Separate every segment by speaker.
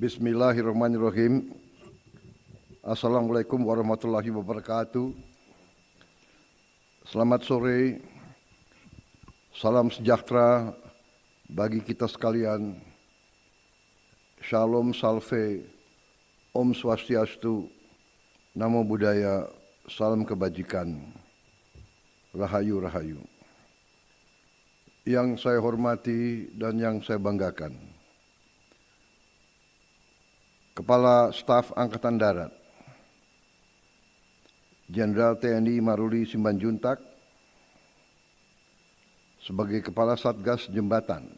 Speaker 1: Bismillahirrahmanirrahim. Assalamualaikum warahmatullahi wabarakatuh. Selamat sore, salam sejahtera bagi kita sekalian. Shalom, salve, Om Swastiastu, Namo Buddhaya, salam kebajikan, Rahayu Rahayu. Yang saya hormati dan yang saya banggakan, Kepala Staf Angkatan Darat, Jenderal TNI Maruli Simanjuntak, sebagai Kepala Satgas Jembatan,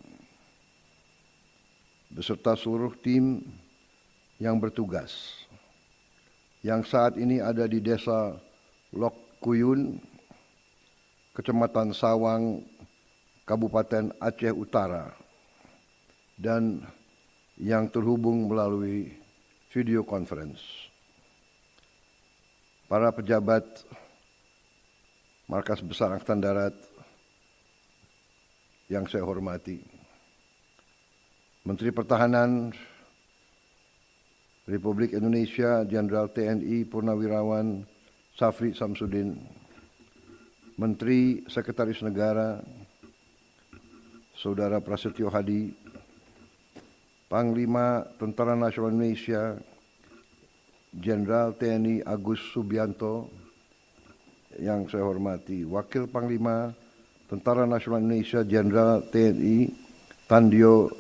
Speaker 1: beserta seluruh tim yang bertugas, yang saat ini ada di Desa Lok Kuyun, Kecamatan Sawang, Kabupaten Aceh Utara, dan yang terhubung melalui video conference. Para pejabat Markas Besar Angkatan Darat yang saya hormati, Menteri Pertahanan Republik Indonesia Jenderal TNI Purnawirawan Safri Samsudin, Menteri Sekretaris Negara Saudara Prasetyo Hadi, Panglima Tentara Nasional Indonesia Jenderal TNI Agus Subianto yang saya hormati, Wakil Panglima Tentara Nasional Indonesia Jenderal TNI Tandio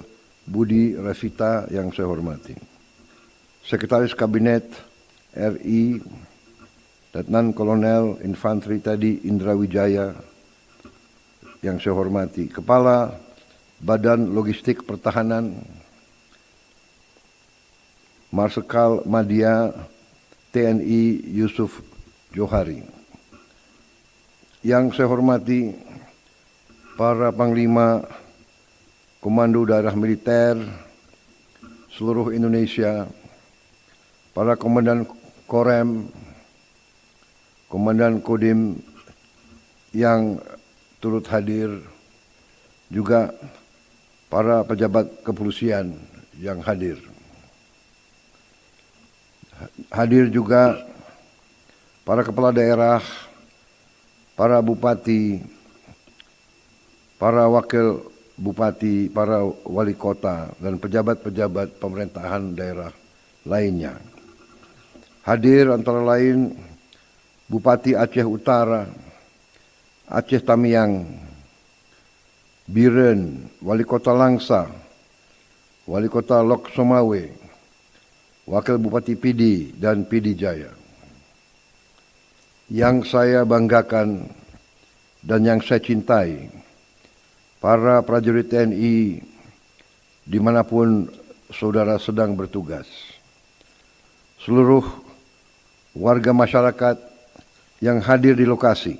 Speaker 1: Budi Rasita yang saya hormati, Sekretaris Kabinet RI Letnan Kolonel Infanteri Teddy Indra Wijaya yang saya hormati, Kepala Badan Logistik Pertahanan Marsikal Madya TNI Yusuf Johari. Yang saya hormati para Panglima Komando Daerah Militer seluruh Indonesia, para Komandan Korem, Komandan Kodim yang turut hadir, juga para pejabat kepolisian yang hadir. Hadir juga para kepala daerah, para bupati, para wakil bupati, para wali kota, dan pejabat-pejabat pemerintahan daerah lainnya. Hadir antara lain Bupati Aceh Utara, Aceh Tamiang, Biren, Wali Kota Langsa, Wali Kota Lok Somawe, Wakil Bupati Pidi dan Pidi Jaya. Yang saya banggakan dan yang saya cintai, para prajurit TNI dimanapun saudara sedang bertugas, seluruh warga masyarakat yang hadir di lokasi.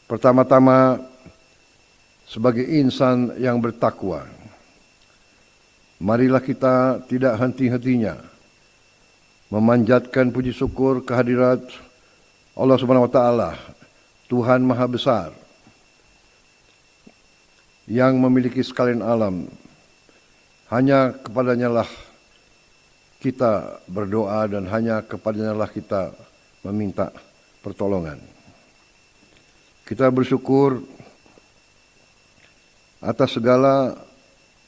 Speaker 1: Pertama-tama, sebagai insan yang bertakwa, marilah kita tidak henti-hentinya memanjatkan puji syukur kehadirat Allah Subhanahu wa taala, Tuhan Maha Besar yang memiliki sekalian alam. Hanya kepadanya lah kita berdoa dan hanya kepadanya lah kita meminta pertolongan. Kita bersyukur atas segala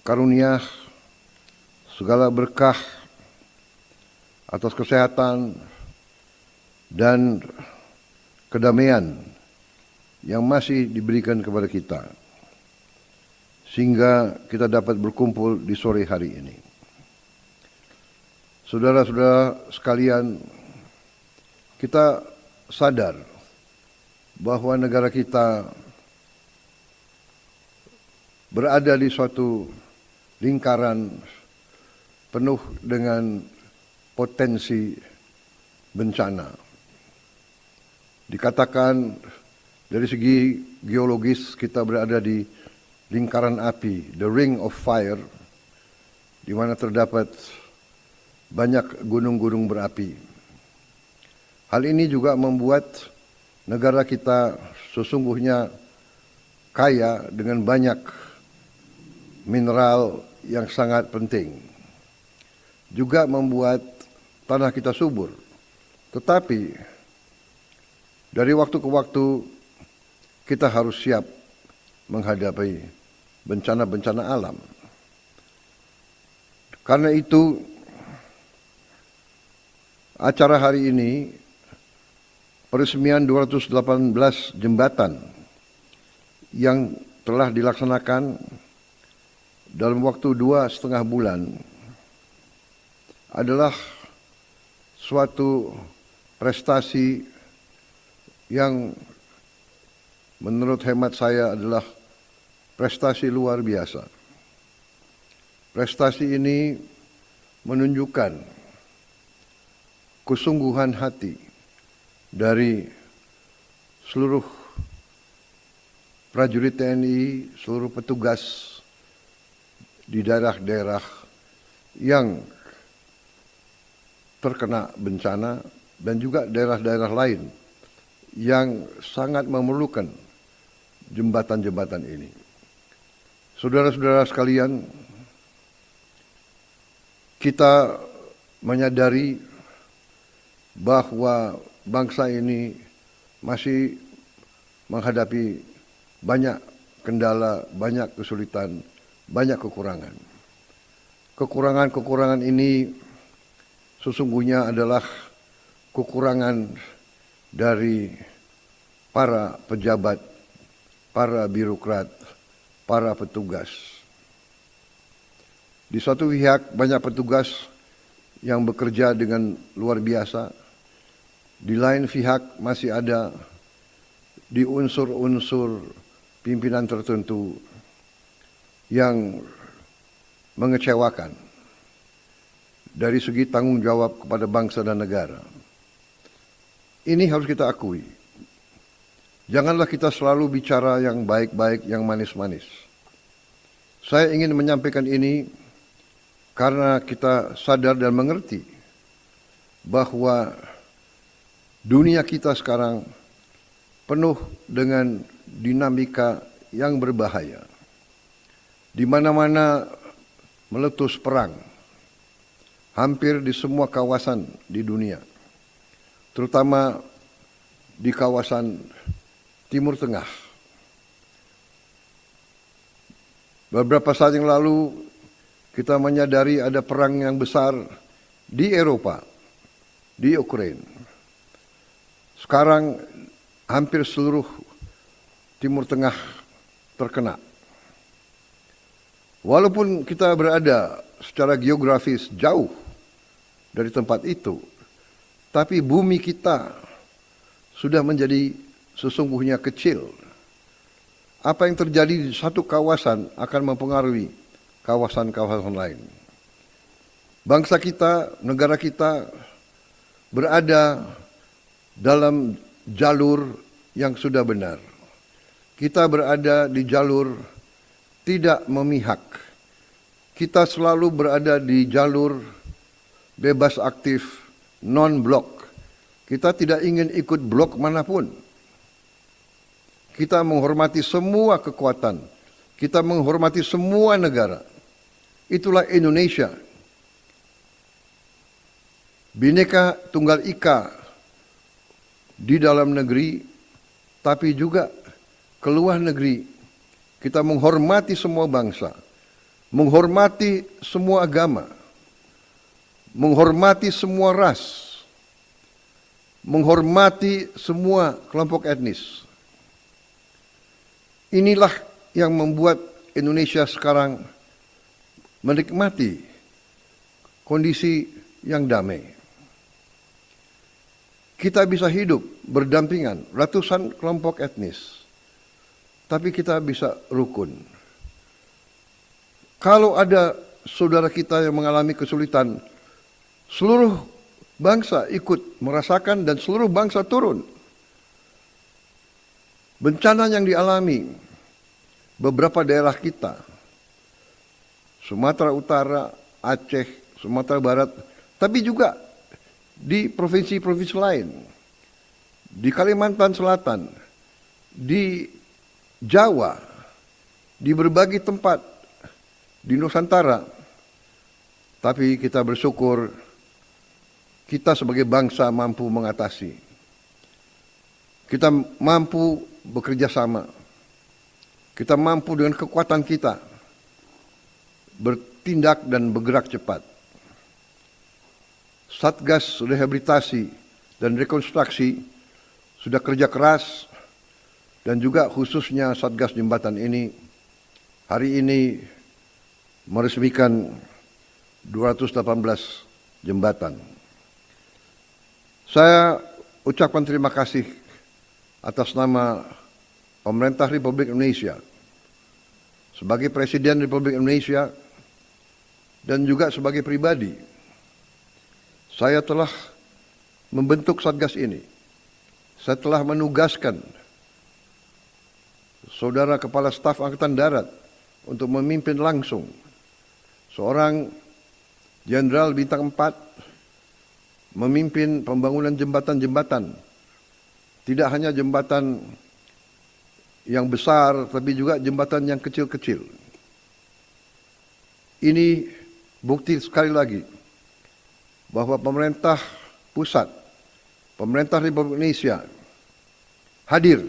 Speaker 1: karunia, segala berkah, atas kesehatan dan kedamaian yang masih diberikan kepada kita, sehingga kita dapat berkumpul di sore hari ini. Saudara-saudara sekalian, kita sadar bahwa negara kita berada di suatu lingkaran penuh dengan potensi bencana. Dikatakan dari segi geologis kita berada di lingkaran api, the ring of fire, di mana terdapat banyak gunung-gunung berapi. Hal ini juga membuat negara kita sesungguhnya kaya dengan banyak mineral yang sangat penting. Juga membuat tanah kita subur. Tetapi dari waktu ke waktu kita harus siap menghadapi bencana-bencana alam. Karena itu acara hari ini peresmian 218 jembatan yang telah dilaksanakan dalam waktu 2,5 bulan adalah suatu prestasi yang menurut hemat saya adalah prestasi luar biasa. Prestasi ini menunjukkan kesungguhan hati dari seluruh prajurit TNI, seluruh petugas di daerah-daerah yang terkena bencana dan juga daerah-daerah lain yang sangat memerlukan jembatan-jembatan ini. Saudara-saudara sekalian, kita menyadari bahwa bangsa ini masih menghadapi banyak kendala, banyak kesulitan, banyak kekurangan. Kekurangan-kekurangan ini sesungguhnya adalah kekurangan dari para pejabat, para birokrat, para petugas. Di satu pihak banyak petugas yang bekerja dengan luar biasa, di lain pihak masih ada di unsur-unsur pimpinan tertentu yang mengecewakan dari segi tanggung jawab kepada bangsa dan negara. Ini harus kita akui. Janganlah kita selalu bicara yang baik-baik, yang manis-manis. Saya ingin menyampaikan ini karena kita sadar dan mengerti bahwa dunia kita sekarang penuh dengan dinamika yang berbahaya. Di mana-mana meletus perang, hampir di semua kawasan di dunia, terutama di kawasan Timur Tengah. Beberapa saat yang lalu kita menyadari ada perang yang besar di Eropa, di Ukraina. Sekarang hampir seluruh Timur Tengah terkena. Walaupun kita berada secara geografis jauh dari tempat itu, tapi bumi kita sudah menjadi sesungguhnya kecil. Apa yang terjadi di satu kawasan akan mempengaruhi kawasan-kawasan lain. Bangsa kita, negara kita berada dalam jalur yang sudah benar. Kita berada di jalur tidak memihak. Kita selalu berada di jalur bebas aktif, non-blok. Kita tidak ingin ikut blok manapun. Kita menghormati semua kekuatan. Kita menghormati semua negara. Itulah Indonesia. Bhinneka Tunggal Ika di dalam negeri, tapi juga ke luar negeri. Kita menghormati semua bangsa, menghormati semua agama, menghormati semua ras, menghormati semua kelompok etnis. Inilah yang membuat Indonesia sekarang menikmati kondisi yang damai. Kita bisa hidup berdampingan ratusan kelompok etnis, tapi kita bisa rukun. Kalau ada saudara kita yang mengalami kesulitan, seluruh bangsa ikut merasakan dan seluruh bangsa turun. Bencana yang dialami beberapa daerah kita, Sumatera Utara, Aceh, Sumatera Barat, tapi juga di provinsi-provinsi lain, di Kalimantan Selatan, di Jawa, di berbagai tempat di Nusantara. Tapi kita bersyukur kita sebagai bangsa mampu mengatasi. Kita mampu bekerja sama. Kita mampu dengan kekuatan kita bertindak dan bergerak cepat. Satgas Rehabilitasi dan Rekonstruksi sudah kerja keras, dan juga khususnya Satgas Jembatan ini hari ini meresmikan 218 jembatan. Saya ucapkan terima kasih atas nama Pemerintah Republik Indonesia, sebagai Presiden Republik Indonesia, dan juga sebagai pribadi. Saya telah membentuk Satgas ini. Saya telah menugaskan Saudara Kepala Staf Angkatan Darat untuk memimpin langsung seorang Jenderal Bintang 4 memimpin pembangunan jembatan-jembatan. Tidak hanya jembatan yang besar, tapi juga jembatan yang kecil-kecil. Ini bukti sekali lagi bahwa pemerintah pusat, pemerintah Republik Indonesia hadir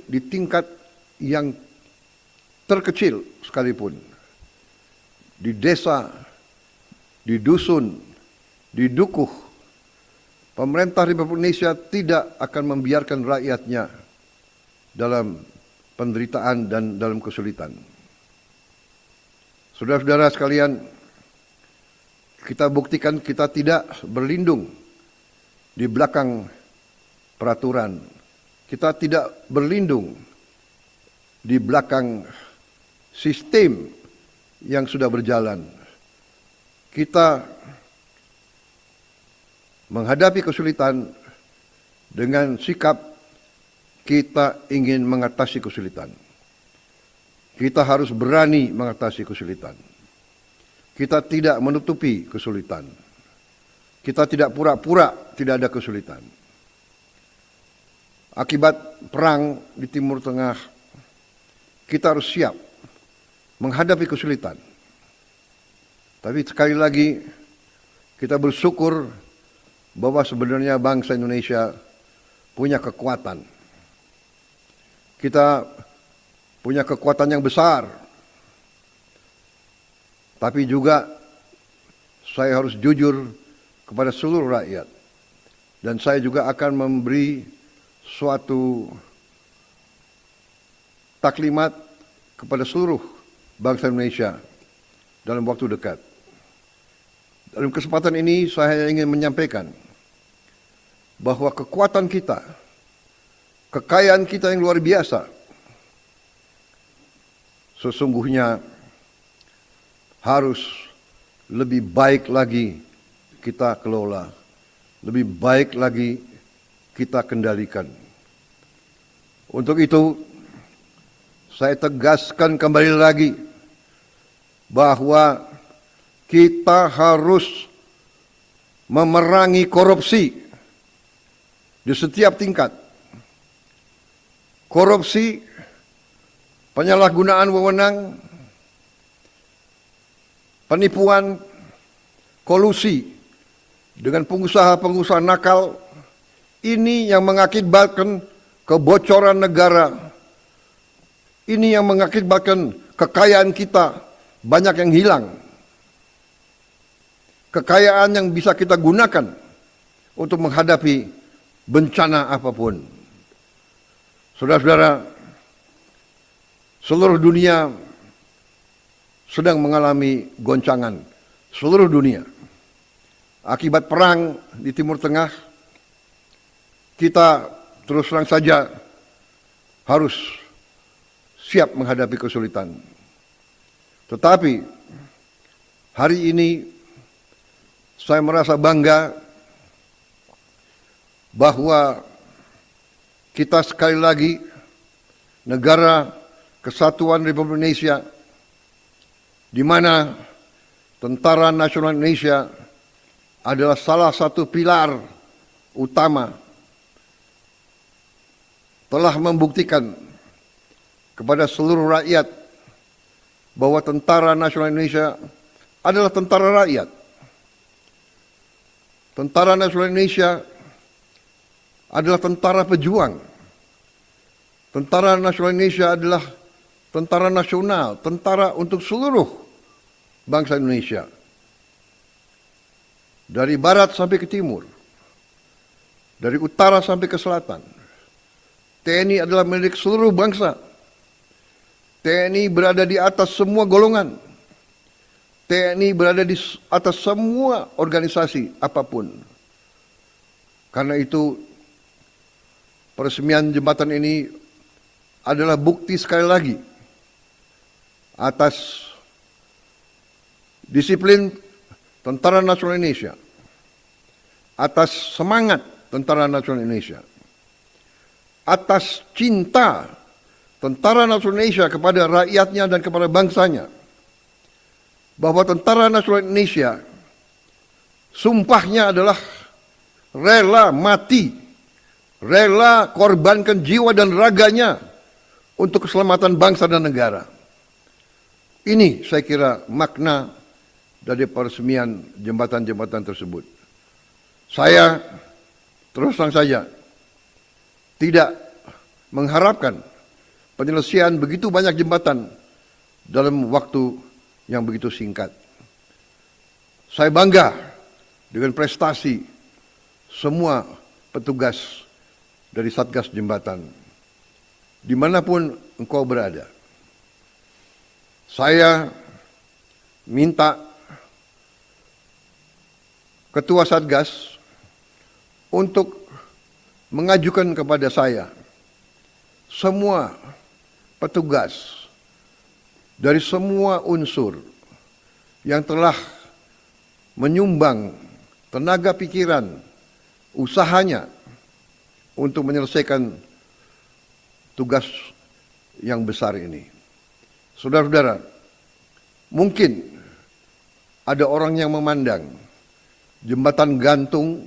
Speaker 1: di tingkat yang terkecil sekalipun. Di desa, di dusun, di dukuh, pemerintah Republik Indonesia tidak akan membiarkan rakyatnya dalam penderitaan dan dalam kesulitan. Saudara-saudara sekalian, kita buktikan kita tidak berlindung di belakang peraturan. Kita tidak berlindung di belakang sistem yang sudah berjalan. Kita menghadapi kesulitan dengan sikap kita ingin mengatasi kesulitan. Kita harus berani mengatasi kesulitan. Kita tidak menutupi kesulitan. Kita tidak pura-pura tidak ada kesulitan. Akibat perang di Timur Tengah, kita harus siap menghadapi kesulitan. Tapi sekali lagi, kita bersyukur bahwa sebenarnya bangsa Indonesia punya kekuatan. Kita punya kekuatan yang besar. Tapi juga saya harus jujur kepada seluruh rakyat. Dan saya juga akan memberi suatu taklimat kepada seluruh bangsa Indonesia dalam waktu dekat. Dalam kesempatan ini saya ingin menyampaikan bahwa kekuatan kita, kekayaan kita yang luar biasa, sesungguhnya harus lebih baik lagi kita kelola, lebih baik lagi kita kendalikan. Untuk itu, saya tegaskan kembali lagi bahwa kita harus memerangi korupsi di setiap tingkat. Korupsi, penyalahgunaan wewenang, penipuan, kolusi dengan pengusaha-pengusaha nakal, ini yang mengakibatkan kebocoran negara. Ini yang mengakibatkan kekayaan kita banyak yang hilang. Kekayaan yang bisa kita gunakan untuk menghadapi bencana apapun. Saudara-saudara, seluruh dunia sedang mengalami goncangan. Seluruh dunia. Akibat perang di Timur Tengah, kita terus terang saja harus siap menghadapi kesulitan. Tetapi hari ini saya merasa bangga bahwa kita sekali lagi negara Kesatuan Republik Indonesia, di mana Tentara Nasional Indonesia adalah salah satu pilar utama, telah membuktikan kepada seluruh rakyat bahwa Tentara Nasional Indonesia adalah tentara rakyat. Tentara Nasional Indonesia adalah tentara pejuang. Tentara Nasional Indonesia adalah tentara nasional, tentara untuk seluruh bangsa Indonesia. Dari barat sampai ke timur, dari utara sampai ke selatan. TNI adalah milik seluruh bangsa. TNI berada di atas semua golongan. TNI berada di atas semua organisasi apapun. Karena itu peresmian jembatan ini adalah bukti sekali lagi atas disiplin Tentara Nasional Indonesia, atas semangat Tentara Nasional Indonesia, atas cinta Tentara Nasional Indonesia kepada rakyatnya dan kepada bangsanya, bahwa Tentara Nasional Indonesia sumpahnya adalah rela mati, rela korbankan jiwa dan raganya untuk keselamatan bangsa dan negara. Ini saya kira makna dari peresmian jembatan-jembatan tersebut. Saya terus terang saja tidak mengharapkan penyelesaian begitu banyak jembatan dalam waktu yang begitu singkat. Saya bangga dengan prestasi semua petugas dari Satgas Jembatan, dimanapun engkau berada. Saya minta Ketua Satgas untuk mengajukan kepada saya semua petugas dari semua unsur yang telah menyumbang tenaga pikiran, usahanya untuk menyelesaikan tugas yang besar ini. Saudara-saudara, mungkin ada orang yang memandang jembatan gantung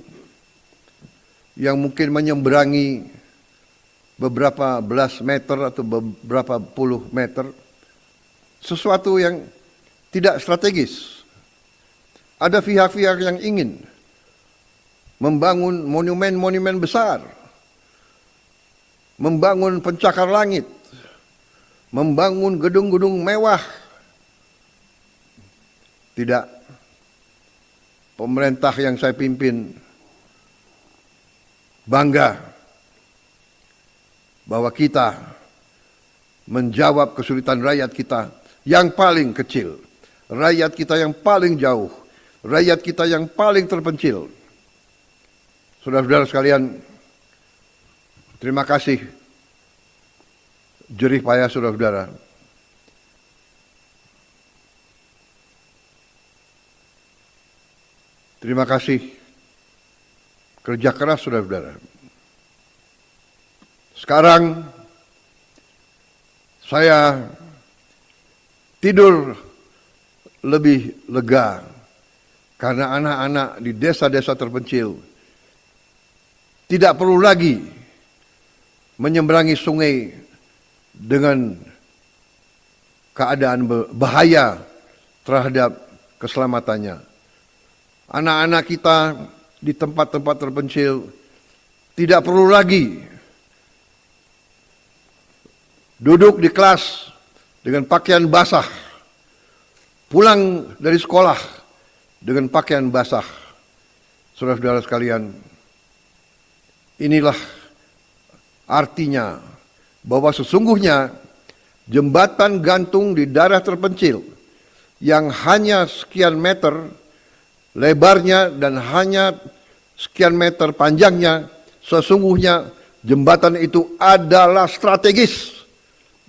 Speaker 1: yang mungkin menyeberangi beberapa belas meter atau beberapa puluh meter sesuatu yang tidak strategis. Ada pihak-pihak yang ingin membangun monumen-monumen besar, membangun pencakar langit, membangun gedung-gedung mewah. Tidak. Pemerintah yang saya pimpin bangga bahwa kita menjawab kesulitan rakyat kita yang paling kecil, rakyat kita yang paling jauh, rakyat kita yang paling terpencil. Saudara-saudara sekalian, terima kasih jerih payah saudara-saudara. Terima kasih kerja keras saudara-saudara. Sekarang saya tidur lebih lega karena anak-anak di desa-desa terpencil tidak perlu lagi menyeberangi sungai dengan keadaan bahaya terhadap keselamatannya. Anak-anak kita di tempat-tempat terpencil tidak perlu lagi duduk di kelas dengan pakaian basah, pulang dari sekolah dengan pakaian basah. Saudara-saudara sekalian, inilah artinya bahwa sesungguhnya jembatan gantung di daerah terpencil yang hanya sekian meter lebarnya dan hanya sekian meter panjangnya, sesungguhnya jembatan itu adalah strategis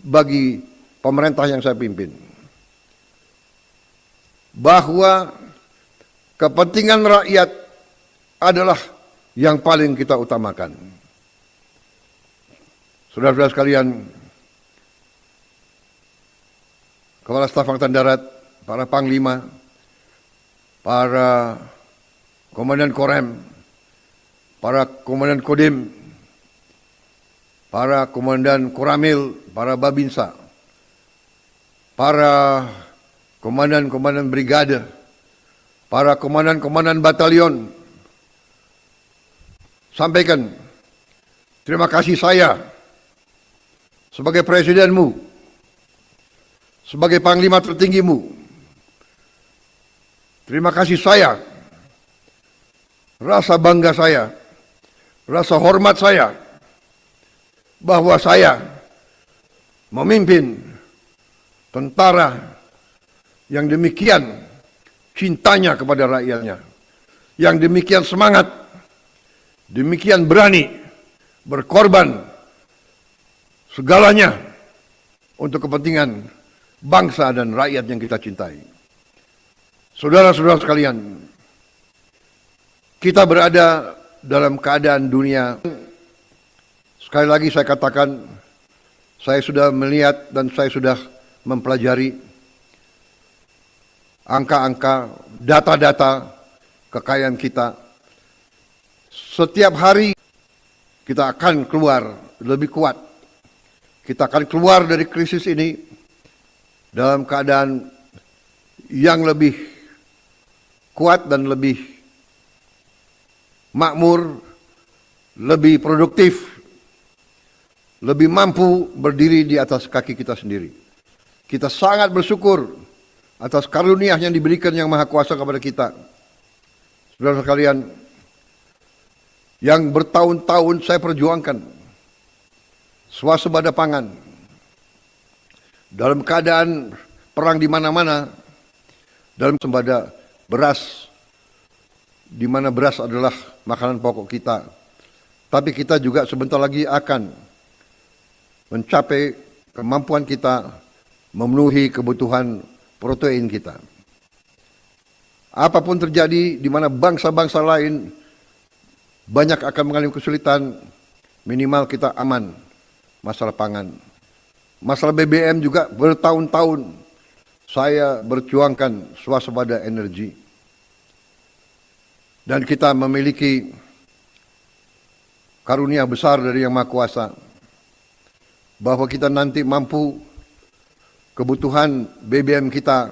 Speaker 1: bagi pemerintah yang saya pimpin. Bahwa kepentingan rakyat adalah yang paling kita utamakan. Saudara-saudara sekalian, Kepala Staf Angkatan Darat, para Panglima, para Komandan Korem, para Komandan Kodim, para Komandan Koramil, para Babinsa, para komandan-komandan brigade, para komandan-komandan batalion, sampaikan terima kasih saya sebagai presidenmu, sebagai panglima tertinggimu. Terima kasih saya, rasa bangga saya, rasa hormat saya, bahwa saya memimpin tentara yang demikian cintanya kepada rakyatnya, yang demikian semangat, demikian berani berkorban segalanya untuk kepentingan bangsa dan rakyat yang kita cintai. Saudara-saudara sekalian, kita berada dalam keadaan dunia, sekali lagi saya katakan, saya sudah melihat dan saya sudah mempelajari angka-angka, data-data kekayaan kita. Setiap hari kita akan keluar lebih kuat. Kita akan keluar dari krisis ini dalam keadaan yang lebih kuat dan lebih makmur, lebih produktif, lebih mampu berdiri di atas kaki kita sendiri. Kita sangat bersyukur atas karunia yang diberikan Yang Maha Kuasa kepada kita. Saudara sekalian, yang bertahun-tahun saya perjuangkan swasembada pangan dalam keadaan perang di mana-mana, dalam sembada beras, di mana beras adalah makanan pokok kita. Tapi kita juga sebentar lagi akan mencapai kemampuan kita memenuhi kebutuhan protein kita. Apapun terjadi di mana bangsa-bangsa lain banyak akan mengalami kesulitan, minimal kita aman masalah pangan. Masalah BBM juga bertahun-tahun saya berjuangkan swasembada energi. Dan kita memiliki karunia besar dari Yang Maha Kuasa, bahwa kita nanti mampu kebutuhan BBM kita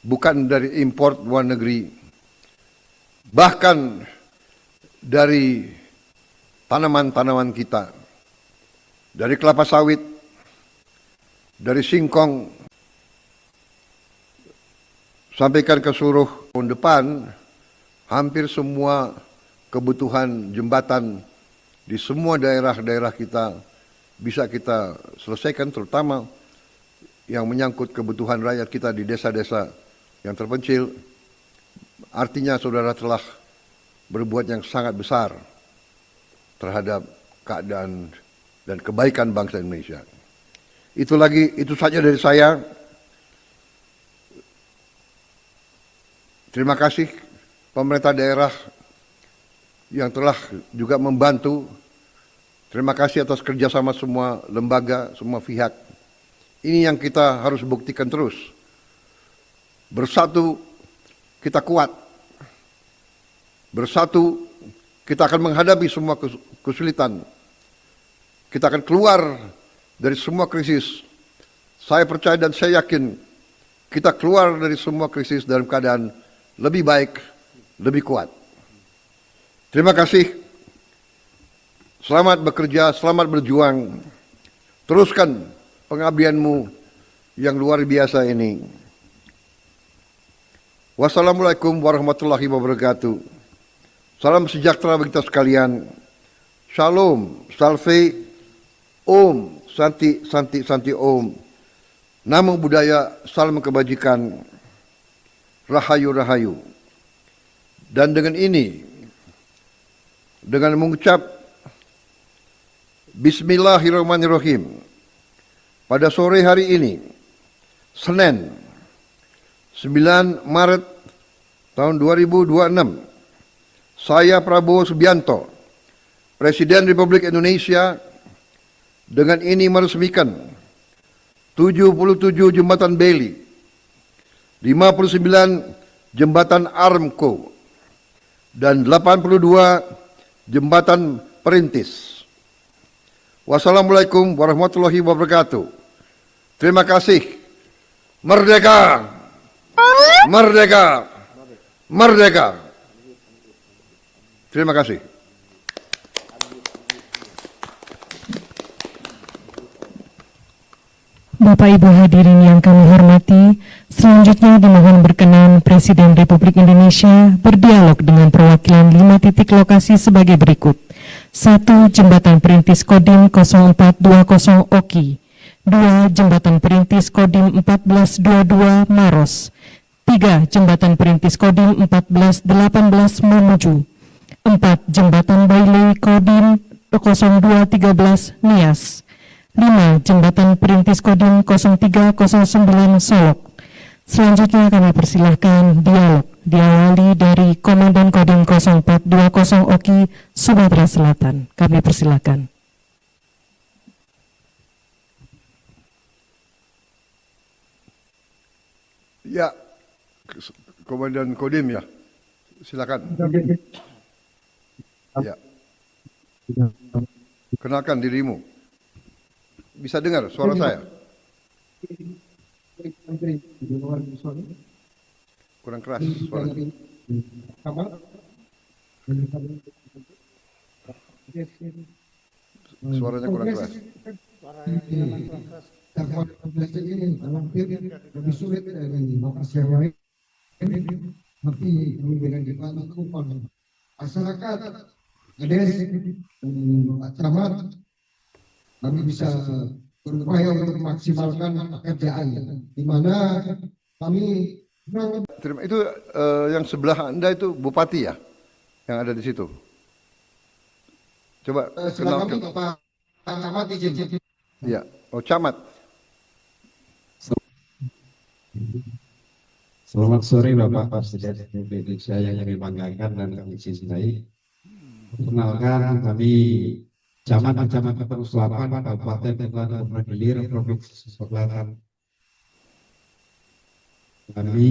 Speaker 1: bukan dari import luar negeri, bahkan dari tanaman-tanaman kita, dari kelapa sawit, dari singkong, sampaikan ke seluruh tahun depan, hampir semua kebutuhan jembatan di semua daerah-daerah kita bisa kita selesaikan, terutama yang menyangkut kebutuhan rakyat kita di desa-desa yang terpencil. Artinya saudara telah berbuat yang sangat besar terhadap keadaan dan kebaikan bangsa Indonesia. Itu saja dari saya. Terima kasih pemerintah daerah yang telah juga membantu. Terima kasih atas kerjasama semua lembaga, semua pihak. Ini yang kita harus buktikan terus. Bersatu kita kuat. Bersatu kita akan menghadapi semua kesulitan. Kita akan keluar dari semua krisis. Saya percaya dan saya yakin kita keluar dari semua krisis dalam keadaan lebih baik, lebih kuat. Terima kasih. Selamat bekerja, selamat berjuang. Teruskan pengabdianmu yang luar biasa ini. Wassalamualaikum warahmatullahi wabarakatuh. Salam sejahtera bagi kita sekalian. Shalom, salve, om, santi, santi, santi, om. Namo Buddhaya, salam kebajikan. Rahayu, rahayu. Dan dengan ini, dengan mengucap Bismillahirrahmanirrahim, pada sore hari ini, Senin, 9 Maret tahun 2026, saya Prabowo Subianto, Presiden Republik Indonesia, dengan ini meresmikan 77 jembatan Beli, 59 jembatan Armco, dan 82 jembatan perintis. Wassalamualaikum warahmatullahi wabarakatuh. Terima kasih. Merdeka! Merdeka! Merdeka! Terima kasih.
Speaker 2: Bapak Ibu hadirin yang kami hormati, selanjutnya dimohon berkenan Presiden Republik Indonesia berdialog dengan perwakilan 5 titik lokasi sebagai berikut. 1. Jembatan Perintis Kodim 0420 Oki. 2. Jembatan Perintis Kodim 1422 Maros. 3. Jembatan Perintis Kodim 1418 Mamuju. 4. Jembatan Bailey Kodim 0213 Nias. 5. Jembatan Perintis Kodim 0309 Solok. Selanjutnya kami persilahkan dialog diawali dari Komandan Kodim 0420 Oki, Sumatera Selatan. Kami persilahkan.
Speaker 1: Ya, Komandan Kodim ya, silakan. Ya, kenalkan dirimu. Bisa dengar suara saya? Kurang keras suaranya. Suaranya kurang keras.
Speaker 3: Lebih sulit dari lokasi yang lain, tapi dengan dibantu masyarakat, Kades, camat, kami bisa berupaya untuk memaksimalkan pekerjaan, di mana kami
Speaker 1: Itu yang sebelah Anda itu Bupati ya, yang ada di situ. Coba
Speaker 3: setelah kami
Speaker 1: kenalkan.
Speaker 3: Bapak Camat izin.
Speaker 1: Ya, oh camat.
Speaker 4: Selamat sore Bapak Presiden Republik Indonesia yang kami banggakan dan kami cintai. Perkenalkan kami Camat Kecamatan Selatan, Kabupaten Kepulauan Hilir, Provinsi Selatan. Kami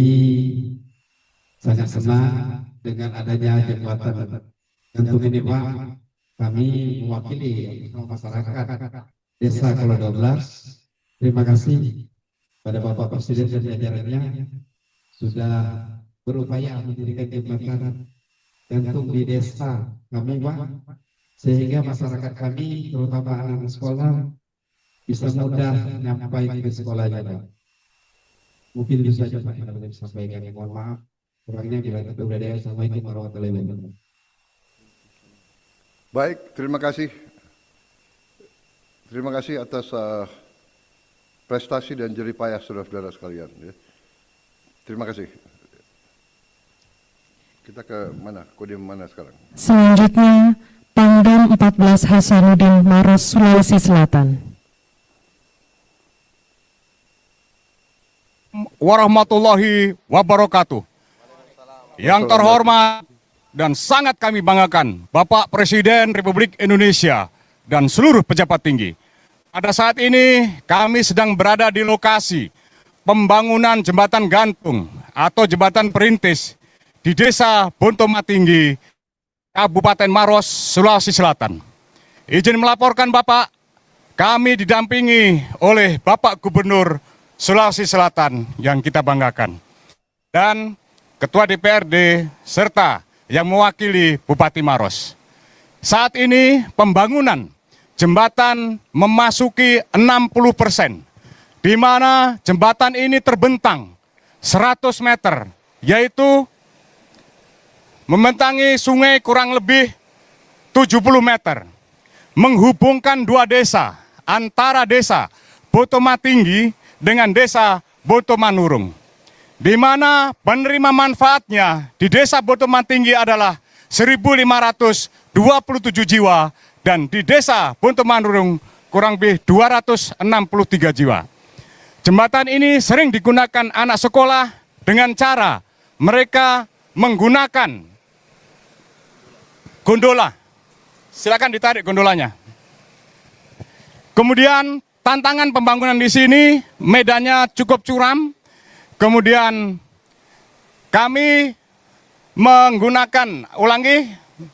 Speaker 4: sangat senang dengan adanya jembatan gantung ini Pak. Kami mewakili masyarakat Desa Kolo 12. Terima kasih pada Bapak Presiden dan jajarannya sudah berupaya mendirikan jembatan gantung di desa kami Pak, sehingga masyarakat kami terutama anak sekolah bisa mudah nyampai ke sekolahnya Pak. Mungkin bisa Pak yang dapat disampaikan. Mohon maaf kurangnya bila kita berada. Assalamualaikum warahmatullahi wabarakatuh.
Speaker 1: Baik, terima kasih. Terima kasih atas prestasi dan jeripayah saudara-saudara sekalian. Ya. Terima kasih. Kita ke mana? Kodim mana sekarang?
Speaker 2: Selanjutnya, Pangdam 14 Hasanuddin Maros, Sulawesi Selatan.
Speaker 5: Warahmatullahi wabarakatuh. Yang terhormat dan sangat kami banggakan Bapak Presiden Republik Indonesia dan seluruh pejabat tinggi. Pada saat ini kami sedang berada di lokasi pembangunan jembatan gantung atau jembatan perintis di Desa Bontomatinggi, Kabupaten Maros, Sulawesi Selatan. Izin melaporkan Bapak, kami didampingi oleh Bapak Gubernur Sulawesi Selatan yang kita banggakan, dan Ketua DPRD serta yang mewakili Bupati Maros. Saat ini pembangunan jembatan memasuki 60%, di mana jembatan ini terbentang 100 meter, yaitu membentangi sungai kurang lebih 70 meter, menghubungkan dua desa, antara desa Bontomatinggi dengan desa Bontomanurung, di mana penerima manfaatnya di desa Bontomatinggi adalah 1.527 jiwa dan di desa Bontomanurung kurang lebih 263 jiwa. Jembatan ini sering digunakan anak sekolah dengan cara mereka menggunakan gondola. Silakan ditarik gondolanya. Kemudian tantangan pembangunan di sini, medannya cukup curam. Kemudian kami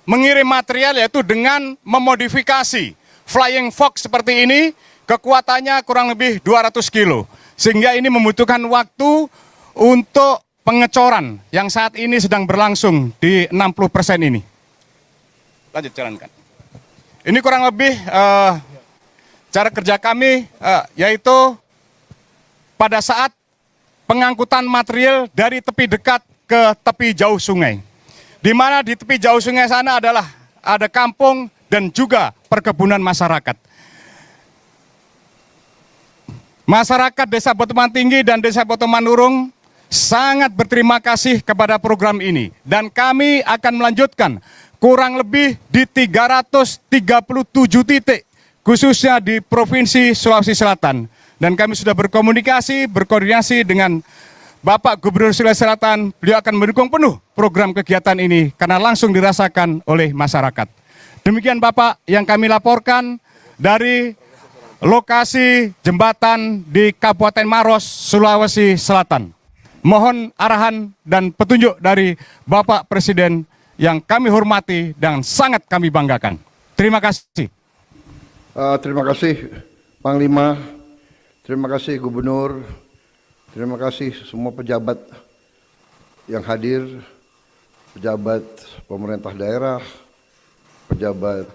Speaker 5: mengirim material yaitu dengan memodifikasi flying fox seperti ini Kekuatannya kurang lebih 200 kilo. Sehingga ini membutuhkan waktu untuk pengecoran yang saat ini sedang berlangsung di 60% ini. Lanjut, jalankan. Ini kurang lebih cara kerja kami, yaitu pada saat pengangkutan material dari tepi dekat ke tepi jauh sungai. Di mana di tepi jauh sungai sana adalah ada kampung dan juga perkebunan masyarakat. Masyarakat Desa Botoman Tinggi dan Desa Botoman Urung sangat berterima kasih kepada program ini. Dan kami akan melanjutkan kurang lebih di 337 titik, khususnya di Provinsi Sulawesi Selatan. Dan kami sudah berkoordinasi dengan Bapak Gubernur Sulawesi Selatan. Beliau akan mendukung penuh program kegiatan ini karena langsung dirasakan oleh masyarakat. Demikian Bapak yang kami laporkan dari lokasi jembatan di Kabupaten Maros, Sulawesi Selatan. Mohon arahan dan petunjuk dari Bapak Presiden yang kami hormati dan sangat kami banggakan. Terima kasih.
Speaker 1: Terima kasih Panglima, terima kasih Gubernur, terima kasih semua pejabat yang hadir, pejabat pemerintah daerah, pejabat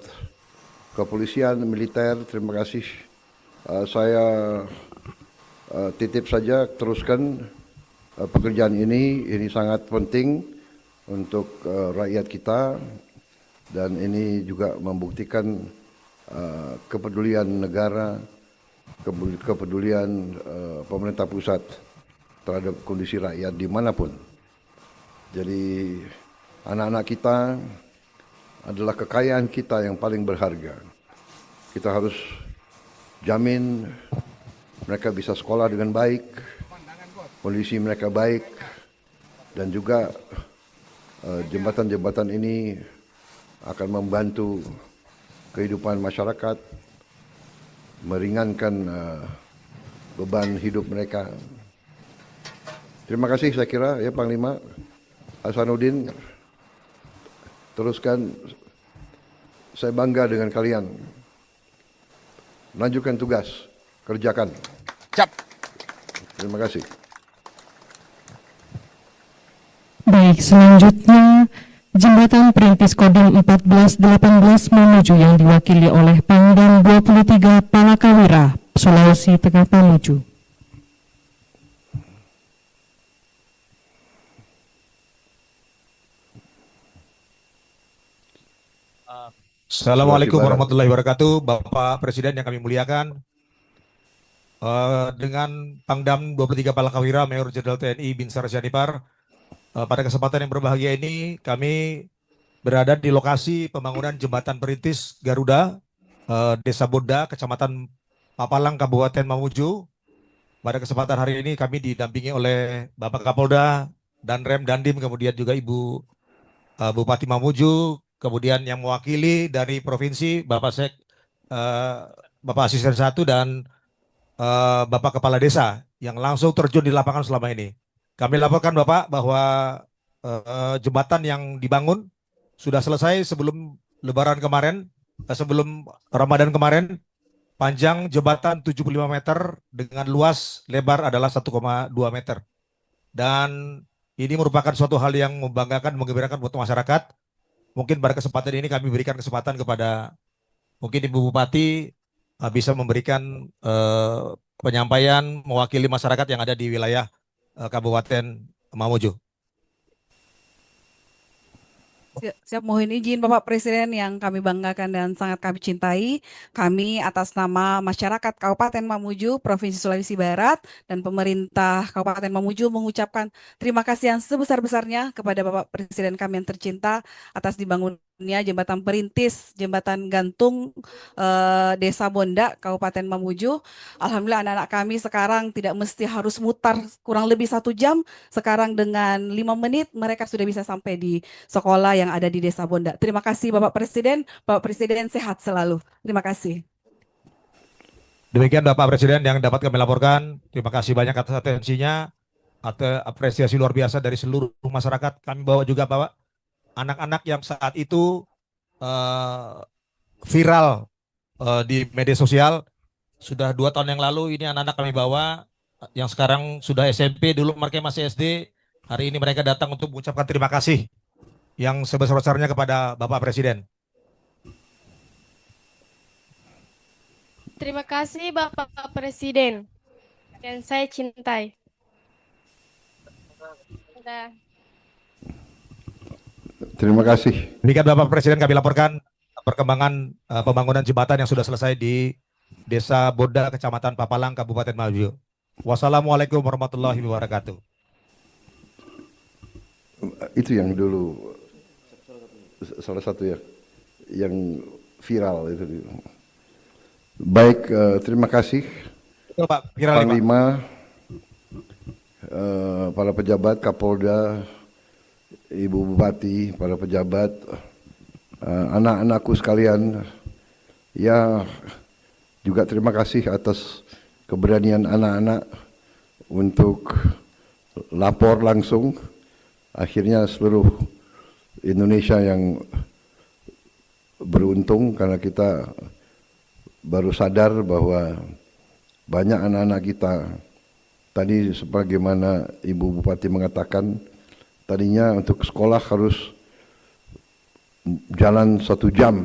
Speaker 1: kepolisian, militer, terima kasih. Saya titip saja teruskan pekerjaan ini sangat penting untuk rakyat kita dan ini juga membuktikan kepedulian negara, kepedulian pemerintah pusat terhadap kondisi rakyat dimanapun. Jadi anak-anak kita adalah kekayaan kita yang paling berharga. Kita harus jamin mereka bisa sekolah dengan baik, kondisi mereka baik, dan juga jembatan-jembatan ini akan membantu kehidupan masyarakat, meringankan beban hidup mereka. Terima kasih saya kira ya Panglima Hasanuddin. Teruskan, saya bangga dengan kalian. Lanjutkan tugas, kerjakan.
Speaker 5: Siap.
Speaker 1: Terima kasih.
Speaker 2: Baik, selanjutnya Jembatan Perintis Kodim 1418 Mamuju yang diwakili oleh Pangdam 23 Palakawira, Sulawesi Tengah Mamuju.
Speaker 6: Assalamualaikum warahmatullahi wabarakatuh, Bapak Presiden yang kami muliakan. Dengan Pangdam 23 Palakawira, Mayor Jenderal TNI Binsar Syanipar, pada kesempatan yang berbahagia ini kami berada di lokasi pembangunan Jembatan Perintis Garuda, Desa Bonda, Kecamatan Papalang, Kabupaten Mamuju. Pada kesempatan hari ini kami didampingi oleh Bapak Kapolda, Danrem, Dandim, kemudian juga Ibu Bupati Mamuju, kemudian yang mewakili dari provinsi Bapak Bapak Asisten 1 dan Bapak Kepala Desa yang langsung terjun di lapangan selama ini. Kami laporkan Bapak bahwa jembatan yang dibangun sudah selesai sebelum Lebaran kemarin, sebelum Ramadan kemarin. Panjang jembatan 75 meter dengan luas lebar adalah 1,2 meter. Dan ini merupakan suatu hal yang membanggakan, menggembirakan buat masyarakat. Mungkin pada kesempatan ini kami berikan kesempatan kepada mungkin Ibu Bupati bisa memberikan penyampaian mewakili masyarakat yang ada di wilayah Kabupaten Mamuju.
Speaker 7: Siap, mohon izin Bapak Presiden yang kami banggakan dan sangat kami cintai. Kami atas nama masyarakat Kabupaten Mamuju, Provinsi Sulawesi Barat, dan pemerintah Kabupaten Mamuju mengucapkan terima kasih yang sebesar-besarnya kepada Bapak Presiden kami yang tercinta atas dibangunnya Jembatan Perintis, Jembatan Gantung Desa Bonda, Kabupaten Mamuju. Alhamdulillah anak-anak kami sekarang tidak mesti harus mutar kurang lebih 1 jam. Sekarang dengan 5 menit mereka sudah bisa sampai di sekolah yang ada di Desa Bonda. Terima kasih Bapak Presiden. Bapak Presiden sehat selalu. Terima kasih.
Speaker 6: Demikian Bapak Presiden yang dapat kami laporkan. Terima kasih banyak atas atensinya, atas apresiasi luar biasa dari seluruh masyarakat. Kami bawa juga Bapak anak-anak yang saat itu viral di media sosial Sudah 2 tahun yang lalu ini anak-anak kami bawa yang sekarang sudah SMP, dulu mereka masih SD. Hari ini mereka datang untuk mengucapkan terima kasih yang sebesar-besarnya kepada Bapak Presiden.
Speaker 8: Terima kasih Bapak Presiden dan saya cintai. Udah.
Speaker 1: Terima kasih.
Speaker 6: Demikian Bapak Presiden kami laporkan perkembangan pembangunan jembatan yang sudah selesai di Desa Boda, Kecamatan Papalang, Kabupaten Maluku. Wassalamualaikum warahmatullahi wabarakatuh.
Speaker 1: Itu yang dulu salah satu ya yang viral itu. Baik, terima kasih
Speaker 6: Betul, Pak, viral nih, Pak.
Speaker 1: Panglima, para pejabat, Kapolda, Ibu Bupati, para pejabat, anak-anakku sekalian, ya juga terima kasih atas keberanian anak-anak untuk lapor langsung. Akhirnya seluruh Indonesia yang beruntung karena kita baru sadar bahwa banyak anak-anak kita tadi sebagaimana Ibu Bupati mengatakan tadinya untuk sekolah harus jalan 1 jam,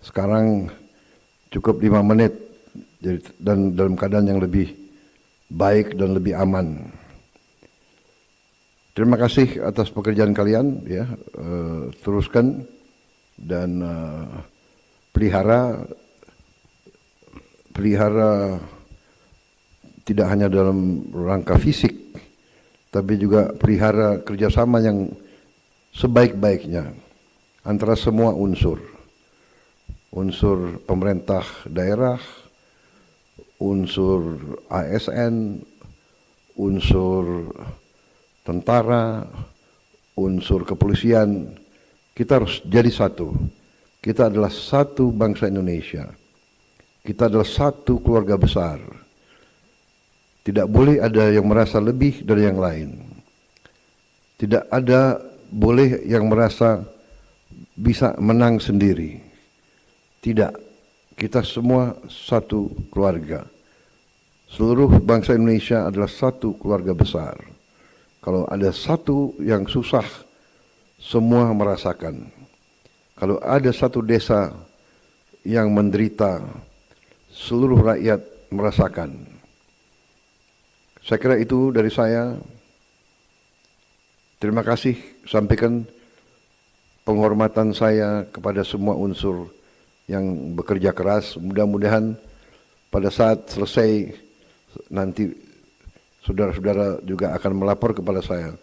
Speaker 1: sekarang cukup 5 menit, dan dalam keadaan yang lebih baik dan lebih aman. Terima kasih atas pekerjaan kalian, ya, teruskan dan pelihara tidak hanya dalam rangka fisik, tapi juga pelihara kerjasama yang sebaik-baiknya antara semua unsur pemerintah daerah, unsur ASN, unsur tentara, unsur kepolisian. Kita harus jadi satu. Kita adalah satu bangsa Indonesia. Kita adalah satu keluarga besar. Tidak boleh ada yang merasa lebih dari yang lain. Tidak ada boleh yang merasa bisa menang sendiri. Tidak. Kita semua satu keluarga. Seluruh bangsa Indonesia adalah satu keluarga besar. Kalau ada satu yang susah, semua merasakan. Kalau ada satu desa yang menderita, seluruh rakyat merasakan. Saya kira itu dari saya. Terima kasih, sampaikan penghormatan saya kepada semua unsur yang bekerja keras. Mudah-mudahan pada saat selesai nanti saudara-saudara juga akan melapor kepada saya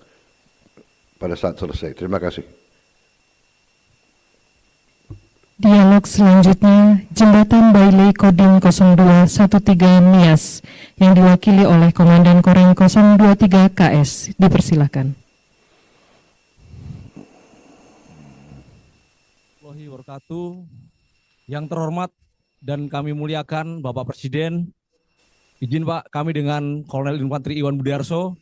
Speaker 1: pada saat selesai. Terima kasih.
Speaker 2: Dialog selanjutnya, Jembatan Bailey Kodim 0213 Nias yang diwakili oleh Komandan Korem 023 KS. Dipersilakan.
Speaker 9: Warahmatullahi wabarakatuh. Yang terhormat dan kami muliakan Bapak Presiden, izin Pak, kami dengan Kolonel Infanteri Iwan Budiarso,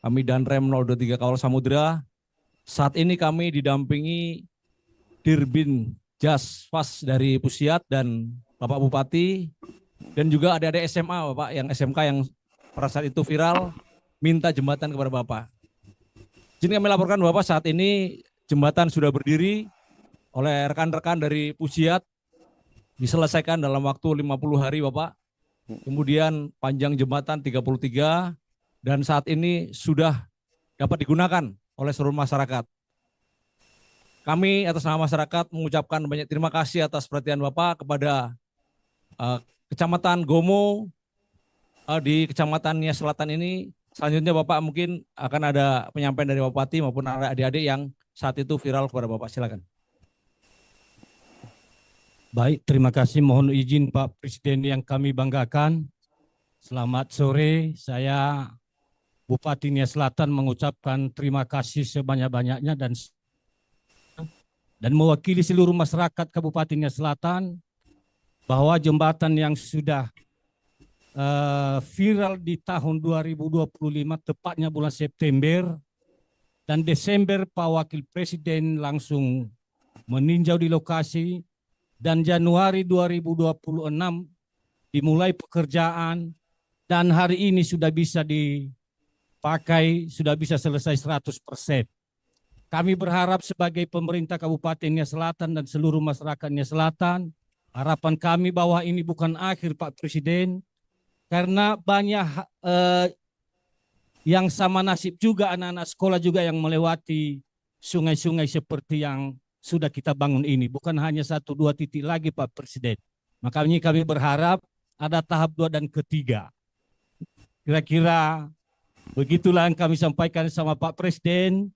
Speaker 9: kami dan Rem 023 Kawal Samudra, saat ini kami didampingi Dirbin Jaspas dari Pusiat dan Bapak Bupati, dan juga adik-adik SMA Bapak, yang SMK yang pada saat itu viral, minta jembatan kepada Bapak. Izin kami laporkan Bapak, saat ini jembatan sudah berdiri oleh rekan-rekan dari Pusiat, diselesaikan dalam waktu 50 hari Bapak. Kemudian panjang jembatan 33 dan saat ini sudah dapat digunakan oleh seluruh masyarakat. Kami atas nama masyarakat mengucapkan banyak terima kasih atas perhatian Bapak kepada Kecamatan Gomo di Kecamatan Nias Selatan ini. Selanjutnya Bapak mungkin akan ada penyampaian dari Bupati maupun adik-adik yang saat itu viral kepada Bapak. Silakan.
Speaker 10: Baik, terima kasih. Mohon izin Pak Presiden yang kami banggakan. Selamat sore, saya Bupati Nias Selatan mengucapkan terima kasih sebanyak-banyaknya dan mewakili seluruh masyarakat Kabupaten Nias Selatan bahwa jembatan yang sudah viral di tahun 2025, tepatnya bulan September dan Desember, Pak Wakil Presiden langsung meninjau di lokasi. Dan Januari 2026 dimulai pekerjaan, dan hari ini sudah bisa dipakai, sudah bisa selesai 100%. Kami berharap sebagai pemerintah Kabupaten Nia Selatan dan seluruh masyarakat Nia Selatan, harapan kami bahwa ini bukan akhir Pak Presiden, karena banyak yang sama nasib juga anak-anak sekolah juga yang melewati sungai-sungai seperti yang sudah kita bangun ini. Bukan hanya 1, 2 titik lagi Pak Presiden. Makanya kami berharap ada tahap 2 dan ketiga. Kira-kira begitulah yang kami sampaikan sama Pak Presiden.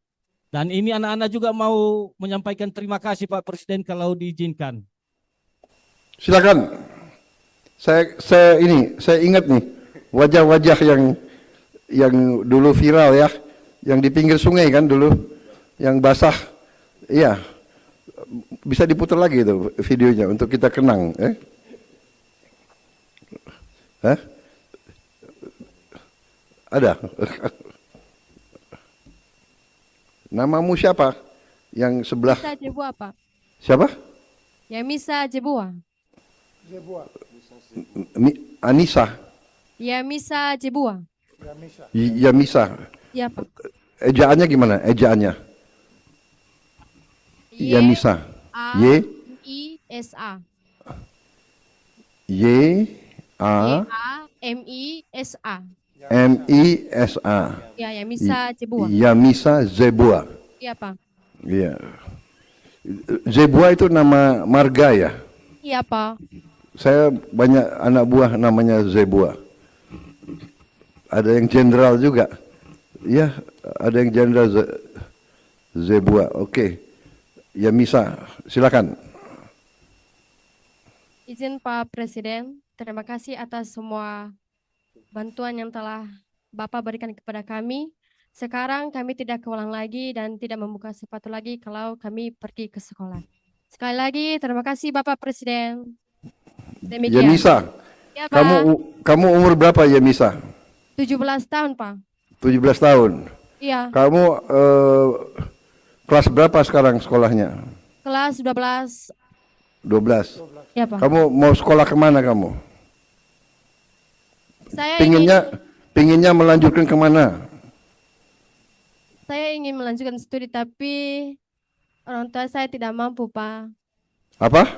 Speaker 10: Dan ini anak-anak juga mau menyampaikan terima kasih Pak Presiden kalau diizinkan.
Speaker 1: Silakan. Saya ingat nih wajah-wajah yang dulu viral ya, yang di pinggir sungai kan dulu, yang basah. Iya. Bisa diputar lagi itu videonya untuk kita kenang, Hah? Ada. Namamu siapa? Yang sebelah.
Speaker 8: Misa Jebua, Pak.
Speaker 1: Siapa?
Speaker 8: Ya Misa Jebua.
Speaker 1: Anissa.
Speaker 8: Ya Misa Jebua.
Speaker 1: Ya Misa.
Speaker 8: Ya Pak.
Speaker 1: Ejaannya gimana? Ejaannya? Ya Misa. Y
Speaker 8: I S A.
Speaker 1: Y A
Speaker 8: M I S A.
Speaker 1: M I S A.
Speaker 8: Ya Misa Jebua.
Speaker 1: Ya Misa Zebua.
Speaker 8: Iya Pak.
Speaker 1: Iya. Zebua itu nama marga ya?
Speaker 8: Iya Pak.
Speaker 1: Saya banyak anak buah namanya Zebua. Ada yang jenderal juga. Iya, ada yang jenderal Zebua. Oke. Ya Misa, silakan.
Speaker 8: Izin Pak Presiden, terima kasih atas semua bantuan yang telah Bapak berikan kepada kami. Sekarang kami tidak keulang lagi dan tidak membuka sepatu lagi kalau kami pergi ke sekolah. Sekali lagi terima kasih Bapak Presiden.
Speaker 1: Ya
Speaker 8: Demikian.
Speaker 1: Misa,
Speaker 8: Ya, Pak.
Speaker 1: kamu umur berapa ya Misa?
Speaker 8: 17 tahun Pak.
Speaker 1: 17 tahun.
Speaker 8: Iya.
Speaker 1: Kamu kelas berapa sekarang sekolahnya?
Speaker 8: Kelas 12.
Speaker 1: 12.
Speaker 8: Ya Pak.
Speaker 1: Kamu mau sekolah kemana kamu?
Speaker 8: Saya ingin
Speaker 1: Pinginnya melanjutkan kemana?
Speaker 8: Saya ingin melanjutkan studi tapi orang tua saya tidak mampu, Pak.
Speaker 1: Apa?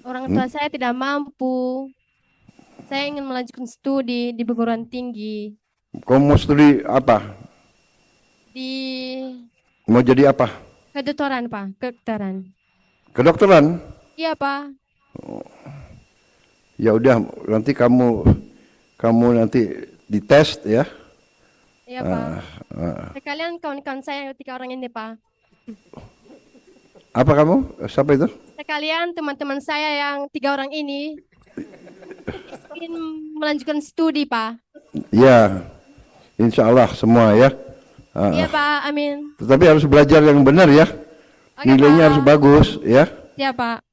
Speaker 8: Orang tua saya tidak mampu. Saya ingin melanjutkan studi di perguruan tinggi.
Speaker 1: Kamu mau studi apa?
Speaker 8: Di
Speaker 1: Mau jadi apa?
Speaker 8: kedokteran, Pak. Kedokteran.
Speaker 1: Kedokteran?
Speaker 8: Iya, Pak.
Speaker 1: Ya udah, nanti kamu nanti dites ya.
Speaker 8: Iya, Pak. Sekalian kawan-kawan saya yang 3 orang ini, Pak.
Speaker 1: Apa kamu? Siapa itu?
Speaker 8: Sekalian teman-teman saya yang 3 orang ini ingin melanjutkan studi, Pak.
Speaker 1: Ya, insya Allah semua ya.
Speaker 8: Iya, Pak. Amin.
Speaker 1: Tetapi harus belajar yang benar ya.
Speaker 8: Oke,
Speaker 1: Nilainya
Speaker 8: Pak.
Speaker 1: harus bagus ya.
Speaker 8: Iya, Pak.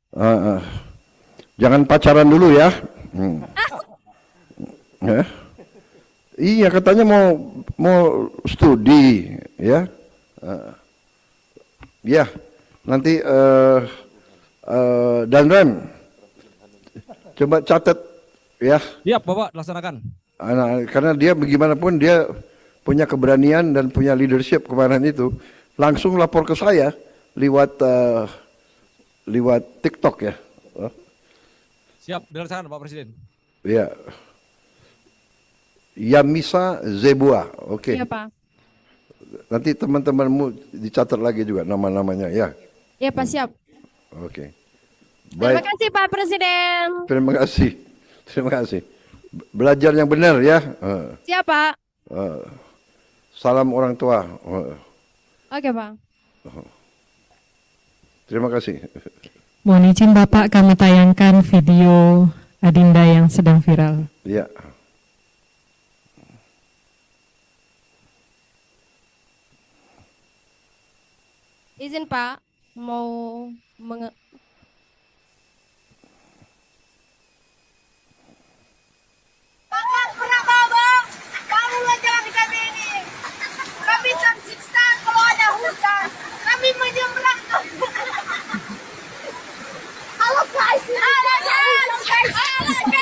Speaker 1: Jangan pacaran dulu ya. Ya. Iya, katanya mau studi ya. Ya, nanti dan Rem coba catat ya.
Speaker 9: Siap, Bapak, laksanakan.
Speaker 1: Karena dia bagaimanapun dia punya keberanian dan punya leadership kemarin itu, langsung lapor ke saya lewat TikTok ya.
Speaker 9: Siap, dilaksanakan Pak Presiden.
Speaker 1: Ya. Yamisa Zebua, oke.
Speaker 8: Iya, Pak.
Speaker 1: Nanti teman-temanmu dicatat lagi juga nama-namanya ya.
Speaker 8: Iya, Pak, siap.
Speaker 1: Oke.
Speaker 8: Terima
Speaker 1: Baik.
Speaker 8: kasih, Pak Presiden.
Speaker 1: Terima kasih. Terima kasih. Belajar yang benar ya.
Speaker 8: Siap, Pak.
Speaker 1: Salam orang tua.
Speaker 8: Oke, Pak.
Speaker 1: Terima kasih.
Speaker 2: Mohon izin Bapak, kami tayangkan video Adinda yang sedang viral.
Speaker 1: Ya.
Speaker 8: Izin, Pak, mau
Speaker 11: Pernah babak, bangunlah jalan kami ini. Kami tersiksa kalau ada hujan. Kami menyeberang. Halo guys. Halo guys.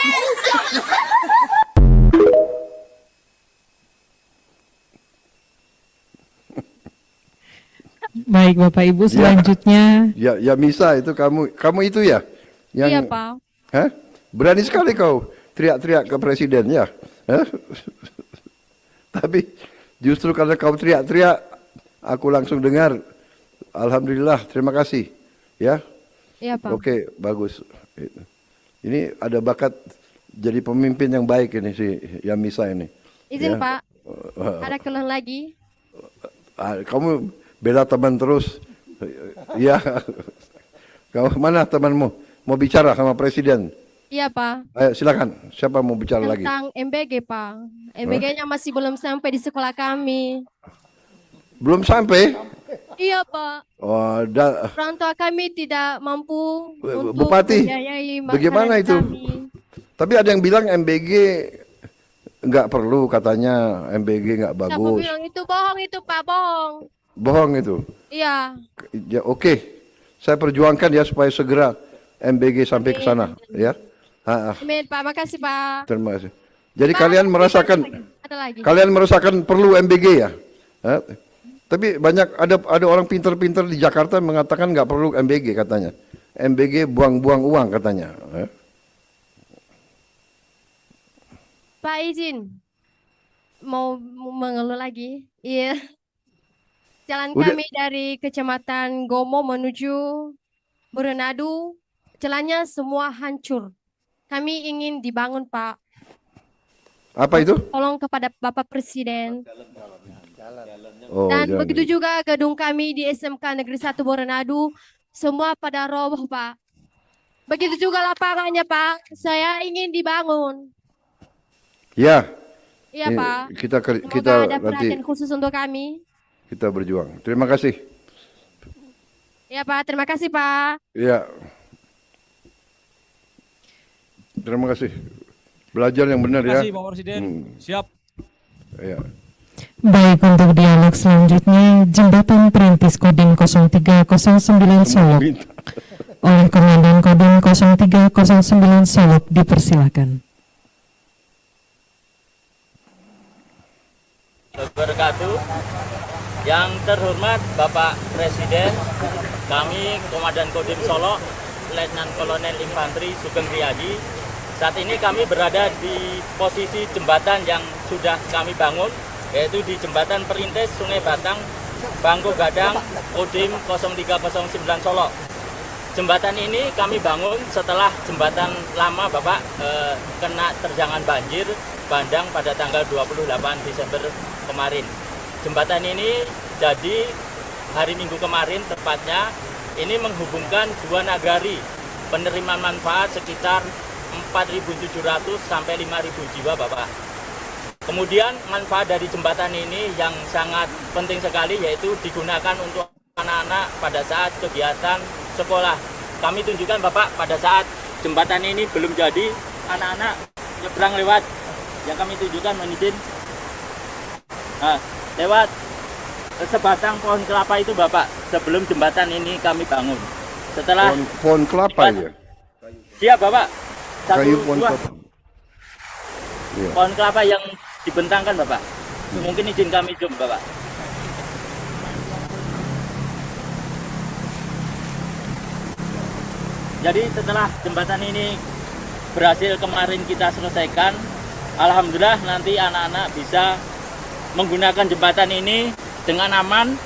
Speaker 2: Baik Bapak Ibu, selanjutnya
Speaker 1: Ya Misa itu kamu itu ya yang
Speaker 8: Iya, Pak.
Speaker 1: Hah? Berani sekali kau teriak-teriak ke presiden ya. Hah? Tapi justru karena kau teriak-teriak, aku langsung dengar. Alhamdulillah, terima kasih. Ya,
Speaker 8: Iya, Pak.
Speaker 1: oke, bagus. Ini ada bakat jadi pemimpin yang baik ini si Yamisa ini.
Speaker 8: Izin,
Speaker 1: Ya.
Speaker 8: Pak. Ada keluhan lagi?
Speaker 1: Kamu bela teman terus. Ya, kamu mana temanmu? Mau bicara sama presiden?
Speaker 8: Iya, Pak.
Speaker 1: Ayo silakan. Siapa mau bicara lagi?
Speaker 8: Tentang MBG, Pak. MBG-nya masih belum sampai di sekolah kami.
Speaker 1: Belum sampai?
Speaker 8: Iya, Pak.
Speaker 1: Oh,
Speaker 8: Orang tua kami tidak mampu untuk
Speaker 1: Bupati,
Speaker 8: membiayai
Speaker 1: bagaimana
Speaker 8: makanan
Speaker 1: itu?
Speaker 8: kami.
Speaker 1: Tapi ada yang bilang MBG nggak perlu, katanya MBG nggak
Speaker 8: Siapa
Speaker 1: bagus.
Speaker 8: bilang itu bohong itu, Pak, bohong.
Speaker 1: Bohong itu.
Speaker 8: Iya.
Speaker 1: Ya oke. Saya perjuangkan ya supaya segera MBG sampai ke sana ya.
Speaker 8: Amin, Pak. Makasih, Pak.
Speaker 1: Terima kasih. Jadi
Speaker 8: Pak,
Speaker 1: kalian merasakan
Speaker 8: ada lagi.
Speaker 1: kalian merasakan perlu MBG ya? Hah? Tapi banyak ada orang pinter-pinter di Jakarta mengatakan nggak perlu MBG katanya. MBG buang-buang uang katanya. Hah?
Speaker 8: Pak, izin. Mau mengeluh lagi? Iya. Jalan
Speaker 1: Udah.
Speaker 8: kami dari Kecamatan Gomo menuju Berenadu, jalannya semua hancur. Kami ingin dibangun, Pak.
Speaker 1: Apa itu?
Speaker 8: Tolong kepada Bapak Presiden.
Speaker 1: Oh,
Speaker 8: Dan
Speaker 1: jangan.
Speaker 8: begitu juga gedung kami di SMK Negeri 1 Berenadu, semua pada roboh, Pak. Begitu juga lapangannya, Pak. Saya ingin dibangun.
Speaker 1: Ya.
Speaker 8: Iya,
Speaker 1: Ini
Speaker 8: Pak.
Speaker 1: Kita
Speaker 8: Semoga ada
Speaker 1: nanti
Speaker 8: perhatian khusus untuk kami.
Speaker 1: kita berjuang. Terima kasih.
Speaker 8: Iya, Pak. Terima kasih, Pak.
Speaker 1: Ya. Terima kasih. Belajar yang benar
Speaker 9: Terima
Speaker 1: ya.
Speaker 9: kasih Bapak Presiden. Siap.
Speaker 1: Ya.
Speaker 2: baik untuk dialog selanjutnya Jembatan Perintis Kodim 0309 Solok oleh Komandan Kodim 0309 Solok dipersilakan.
Speaker 12: Wabarakatuh. Yang terhormat Bapak Presiden, kami Komandan Kodim Solok, Letnan Kolonel Infanteri Sugeng Riyadi. Saat ini kami berada di posisi jembatan yang sudah kami bangun, yaitu di Jembatan Perintis Sungai Batang, Bangko Gadang, Kodim 0309 Solok. Jembatan ini kami bangun setelah jembatan lama Bapak kena terjangan banjir bandang pada tanggal 28 Desember kemarin. Jembatan ini jadi hari Minggu kemarin tepatnya, ini menghubungkan dua nagari penerima manfaat sekitar 4.700 sampai 5.000 jiwa Bapak. Kemudian manfaat dari jembatan ini yang sangat penting sekali yaitu digunakan untuk anak-anak pada saat kegiatan sekolah. Kami tunjukkan Bapak pada saat jembatan ini belum jadi, anak-anak nyebrang lewat yang kami tunjukkan menizin. Nah, lewat sebatang pohon kelapa itu Bapak sebelum jembatan ini kami bangun. Setelah
Speaker 1: Pohon kelapa ya.
Speaker 12: siap Bapak. Satu,
Speaker 1: Kayu pohon
Speaker 12: dua.
Speaker 1: kelapa. Iya.
Speaker 12: Pohon kelapa yang dibentangkan Bapak. Mungkin izin kami zoom Bapak. Jadi setelah jembatan ini berhasil kemarin kita selesaikan, alhamdulillah nanti anak-anak bisa menggunakan jembatan ini dengan aman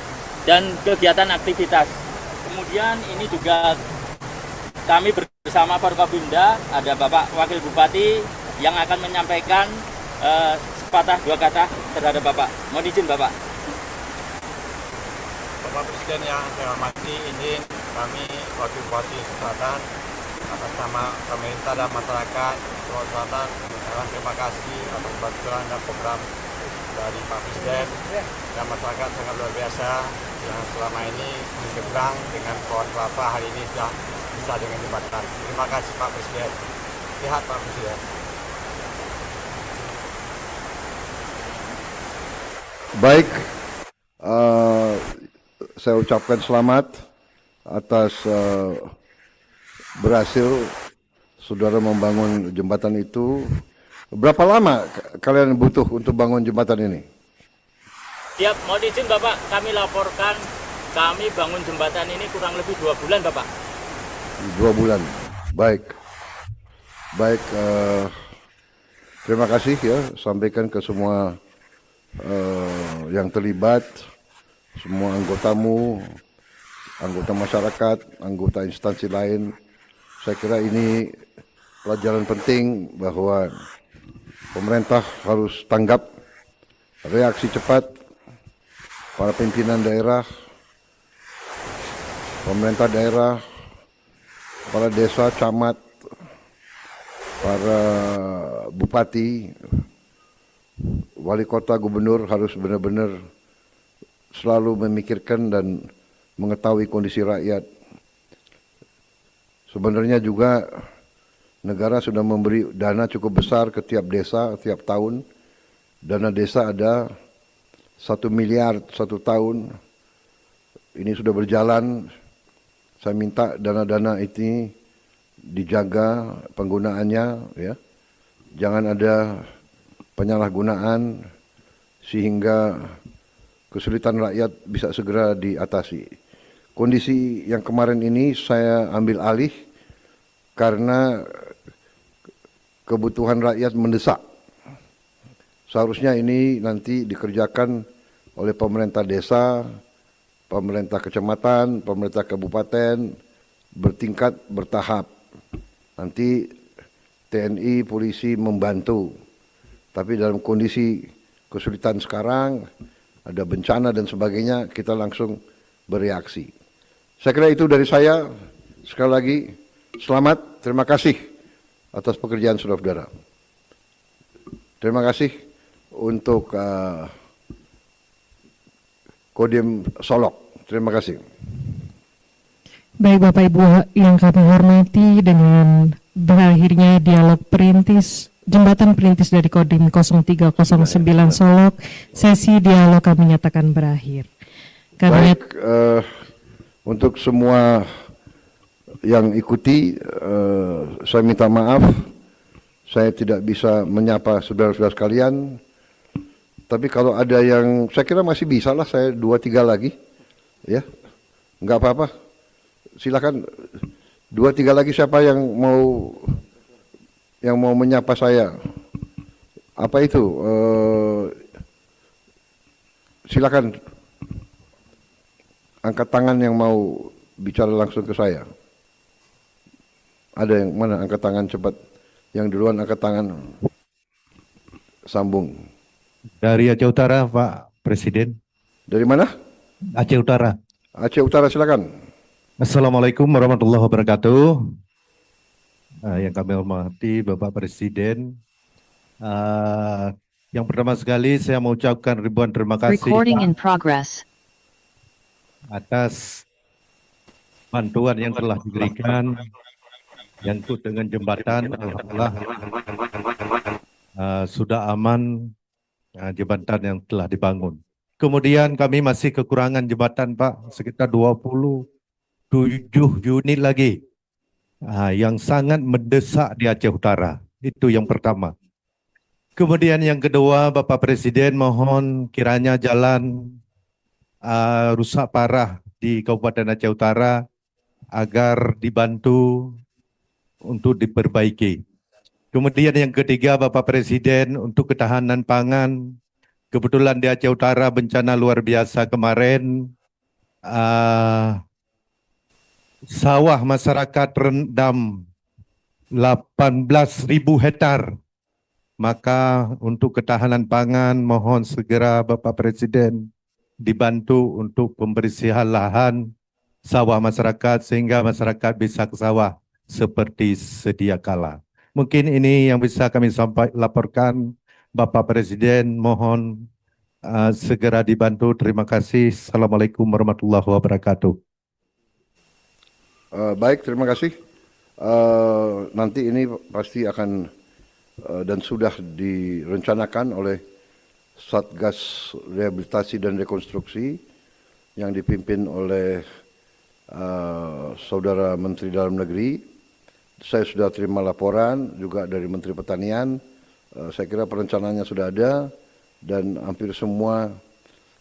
Speaker 12: dan kegiatan aktivitas. Kemudian ini juga kami bersama Forkopimda, ada Bapak Wakil Bupati yang akan menyampaikan sepatah dua kata terhadap Bapak. Mohon izin Bapak.
Speaker 13: Bapak Presiden yang saya hormati, izin kami Wakil Bupati Selatan atas nama pemerintah dan masyarakat Sulawesi Selatan mengucapkan terima kasih atas bantuan dan program dari Pak Presiden dan masyarakat sangat luar biasa yang selama ini menyeberang dengan pohon kelapa, hari ini sudah bisa dengan jembatan. Terima kasih Pak Presiden. Lihat Pak Presiden.
Speaker 1: Baik, saya ucapkan selamat atas berhasil saudara membangun jembatan itu. Berapa lama kalian butuh untuk bangun jembatan ini?
Speaker 12: Siap, mohon izin Bapak, kami laporkan Kami bangun jembatan ini kurang lebih 2 bulan, Bapak.
Speaker 1: 2 bulan. Baik. Baik, terima kasih ya, sampaikan ke semua yang terlibat, semua anggotamu, anggota masyarakat, anggota instansi lain. Saya kira ini pelajaran penting bahwa pemerintah harus tanggap, reaksi cepat, para pimpinan daerah, pemerintah daerah, para desa, camat, para bupati, wali kota, gubernur harus benar-benar selalu memikirkan dan mengetahui kondisi rakyat. Sebenarnya juga negara sudah memberi dana cukup besar ke tiap desa tiap tahun. Dana desa ada 1 miliar 1 tahun. Ini sudah berjalan. Saya minta dana-dana ini dijaga penggunaannya, ya. Jangan ada penyalahgunaan sehingga kesulitan rakyat bisa segera diatasi. Kondisi yang kemarin ini saya ambil alih karena kebutuhan rakyat mendesak. Seharusnya ini nanti dikerjakan oleh pemerintah desa, pemerintah kecamatan, pemerintah kabupaten, bertingkat, bertahap. Nanti TNI, polisi membantu. Tapi dalam kondisi kesulitan sekarang, ada bencana dan sebagainya, kita langsung bereaksi. Saya kira itu dari saya. Sekali lagi, selamat, terima kasih atas pekerjaan saudara-saudara. Terima kasih untuk Kodim Solok. Terima kasih.
Speaker 2: Baik Bapak Ibu yang kami hormati, dengan berakhirnya dialog jembatan perintis dari Kodim 0309 Solok, sesi dialog kami nyatakan berakhir.
Speaker 1: Baik, untuk semua yang ikuti, saya minta maaf, saya tidak bisa menyapa saudara-saudara sekalian. Tapi kalau ada yang, saya kira masih bisa lah, saya 2-3 lagi, ya, nggak apa-apa. Silakan 2-3 lagi, siapa yang mau menyapa saya. Apa itu? Silakan angkat tangan yang mau bicara langsung ke saya. Ada yang mana angkat tangan cepat? Yang duluan angkat tangan. Sambung.
Speaker 14: Dari Aceh Utara, Pak Presiden.
Speaker 1: Dari mana?
Speaker 14: Aceh Utara.
Speaker 1: Aceh Utara, silakan.
Speaker 14: Assalamualaikum warahmatullahi wabarakatuh. Yang kami hormati Bapak Presiden. Yang pertama sekali saya mau ucapkan ribuan terima kasih atas bantuan yang telah diberikan nyangkut dengan jembatan. Alhamdulillah sudah aman jembatan yang telah dibangun. Kemudian kami masih kekurangan jembatan, Pak, sekitar 27 unit lagi yang sangat mendesak di Aceh Utara. Itu yang pertama. Kemudian yang kedua, Bapak Presiden, mohon kiranya jalan rusak parah di Kabupaten Aceh Utara agar dibantu untuk diperbaiki. Kemudian yang ketiga, Bapak Presiden, untuk ketahanan pangan, kebetulan di Aceh Utara bencana luar biasa kemarin, sawah masyarakat rendam 18.000 hektar. Maka untuk ketahanan pangan, mohon segera Bapak Presiden dibantu untuk pembersihan lahan sawah masyarakat sehingga masyarakat bisa ke sawah seperti sedia kala. Mungkin ini yang bisa kami laporkan. Bapak Presiden, mohon segera dibantu. Terima kasih. Assalamualaikum warahmatullahi wabarakatuh.
Speaker 1: Baik, terima kasih. Nanti ini pasti akan dan sudah direncanakan oleh Satgas Rehabilitasi dan Rekonstruksi yang dipimpin oleh Saudara Menteri Dalam Negeri. Saya sudah terima laporan juga dari Menteri Pertanian. Saya kira perencanaannya sudah ada dan hampir semua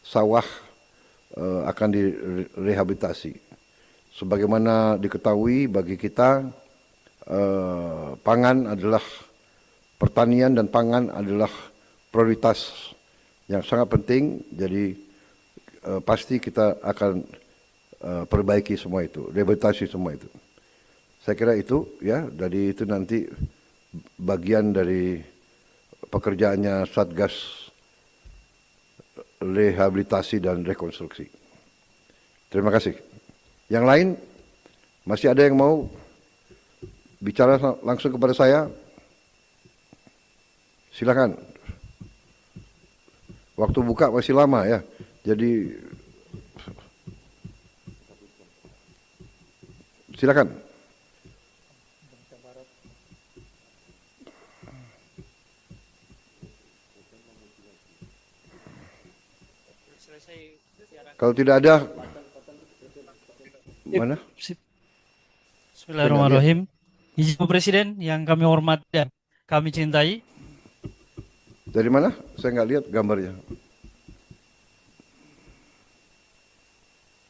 Speaker 1: sawah akan direhabilitasi. Sebagaimana diketahui bagi kita, pangan adalah pertanian dan pangan adalah prioritas yang sangat penting. Jadi pasti kita akan perbaiki semua itu, rehabilitasi semua itu. Saya kira itu ya, dari itu nanti bagian dari pekerjaannya Satgas Rehabilitasi dan Rekonstruksi. Terima kasih. Yang lain, masih ada yang mau bicara langsung kepada saya? Silakan. Waktu buka masih lama ya, jadi silakan. Kalau tidak ada, mana?
Speaker 15: Bismillahirrahmanirrahim. Izin Pak Presiden yang kami hormati dan kami cintai.
Speaker 1: Dari mana? Saya nggak lihat gambarnya.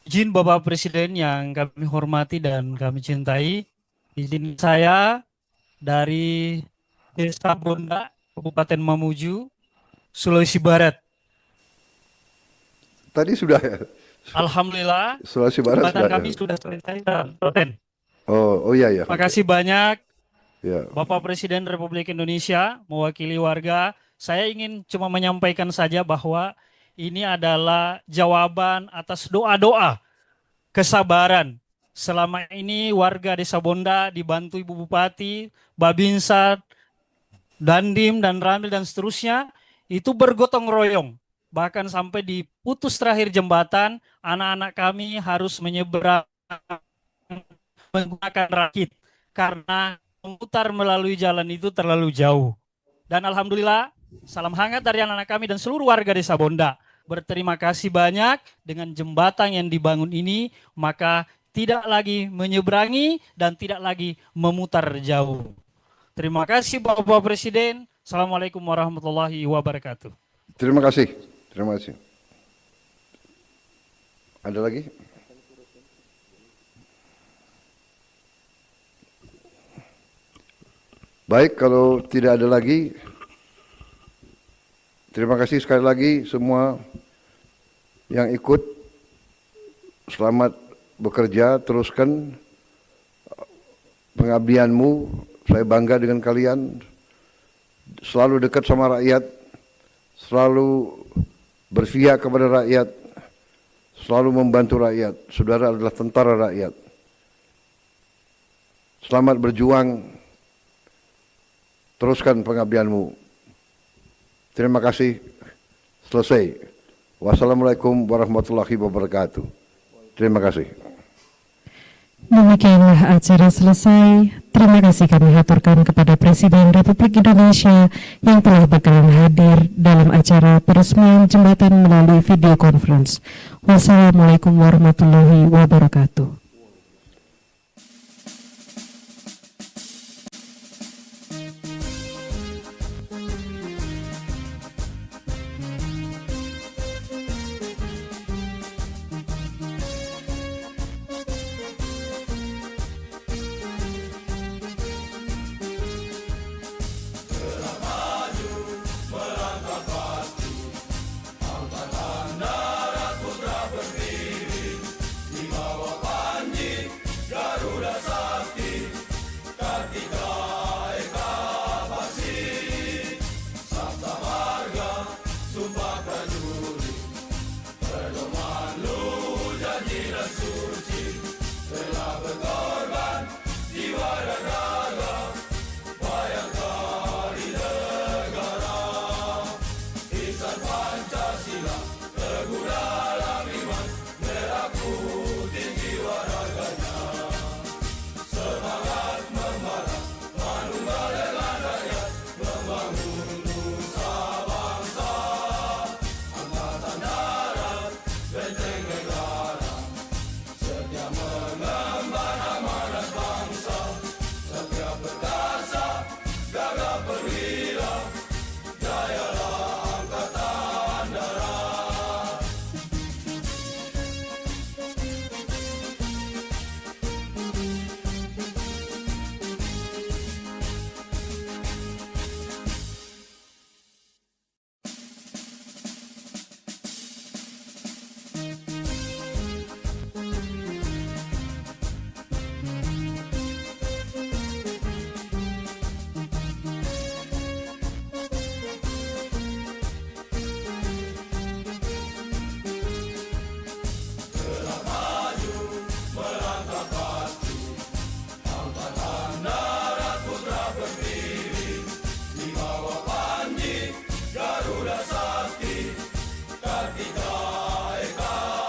Speaker 15: Izin Bapak Presiden yang kami hormati dan kami cintai. Izin saya dari Desa Bonda, Kabupaten Mamuju, Sulawesi Barat.
Speaker 1: Tadi sudah ya?
Speaker 15: Alhamdulillah,
Speaker 1: Sulawesi Barat
Speaker 15: jembatan
Speaker 1: sudah.
Speaker 15: kami sudah selesai dan toten.
Speaker 1: Oh iya ya.
Speaker 15: Terima kasih banyak
Speaker 1: Ya.
Speaker 15: Bapak Presiden Republik Indonesia mewakili warga. Saya ingin cuma menyampaikan saja bahwa ini adalah jawaban atas doa-doa kesabaran. Selama ini warga Desa Bonda dibantu Ibu Bupati, Babinsa, Dandim, dan Ramil, dan seterusnya, itu bergotong royong. Bahkan sampai di putus terakhir jembatan, anak-anak kami harus menyeberang menggunakan rakit karena memutar melalui jalan itu terlalu jauh. Dan alhamdulillah, salam hangat dari anak-anak kami dan seluruh warga Desa Bonda. Berterima kasih banyak dengan jembatan yang dibangun ini, maka tidak lagi menyeberangi dan tidak lagi memutar jauh. Terima kasih Bapak Presiden. Assalamualaikum warahmatullahi wabarakatuh.
Speaker 1: Terima kasih. Terima kasih. Ada lagi? Baik, kalau tidak ada lagi, terima kasih sekali lagi semua yang ikut. Selamat bekerja, teruskan pengabdianmu. Saya bangga dengan kalian. Selalu dekat sama rakyat, selalu berpihak kepada rakyat, selalu membantu rakyat. Saudara adalah tentara rakyat. Selamat berjuang, teruskan pengabdianmu. Terima kasih. Selesai. Wassalamualaikum warahmatullahi wabarakatuh. Terima kasih.
Speaker 2: Demikianlah acara selesai. Terima kasih kami haturkan kepada Presiden Republik Indonesia yang telah berkenan hadir dalam acara peresmian jembatan melalui video conference. Wassalamualaikum warahmatullahi wabarakatuh.
Speaker 16: Angkatan darat putra berdiri di bawah Garuda Sakti, Kartika Eka.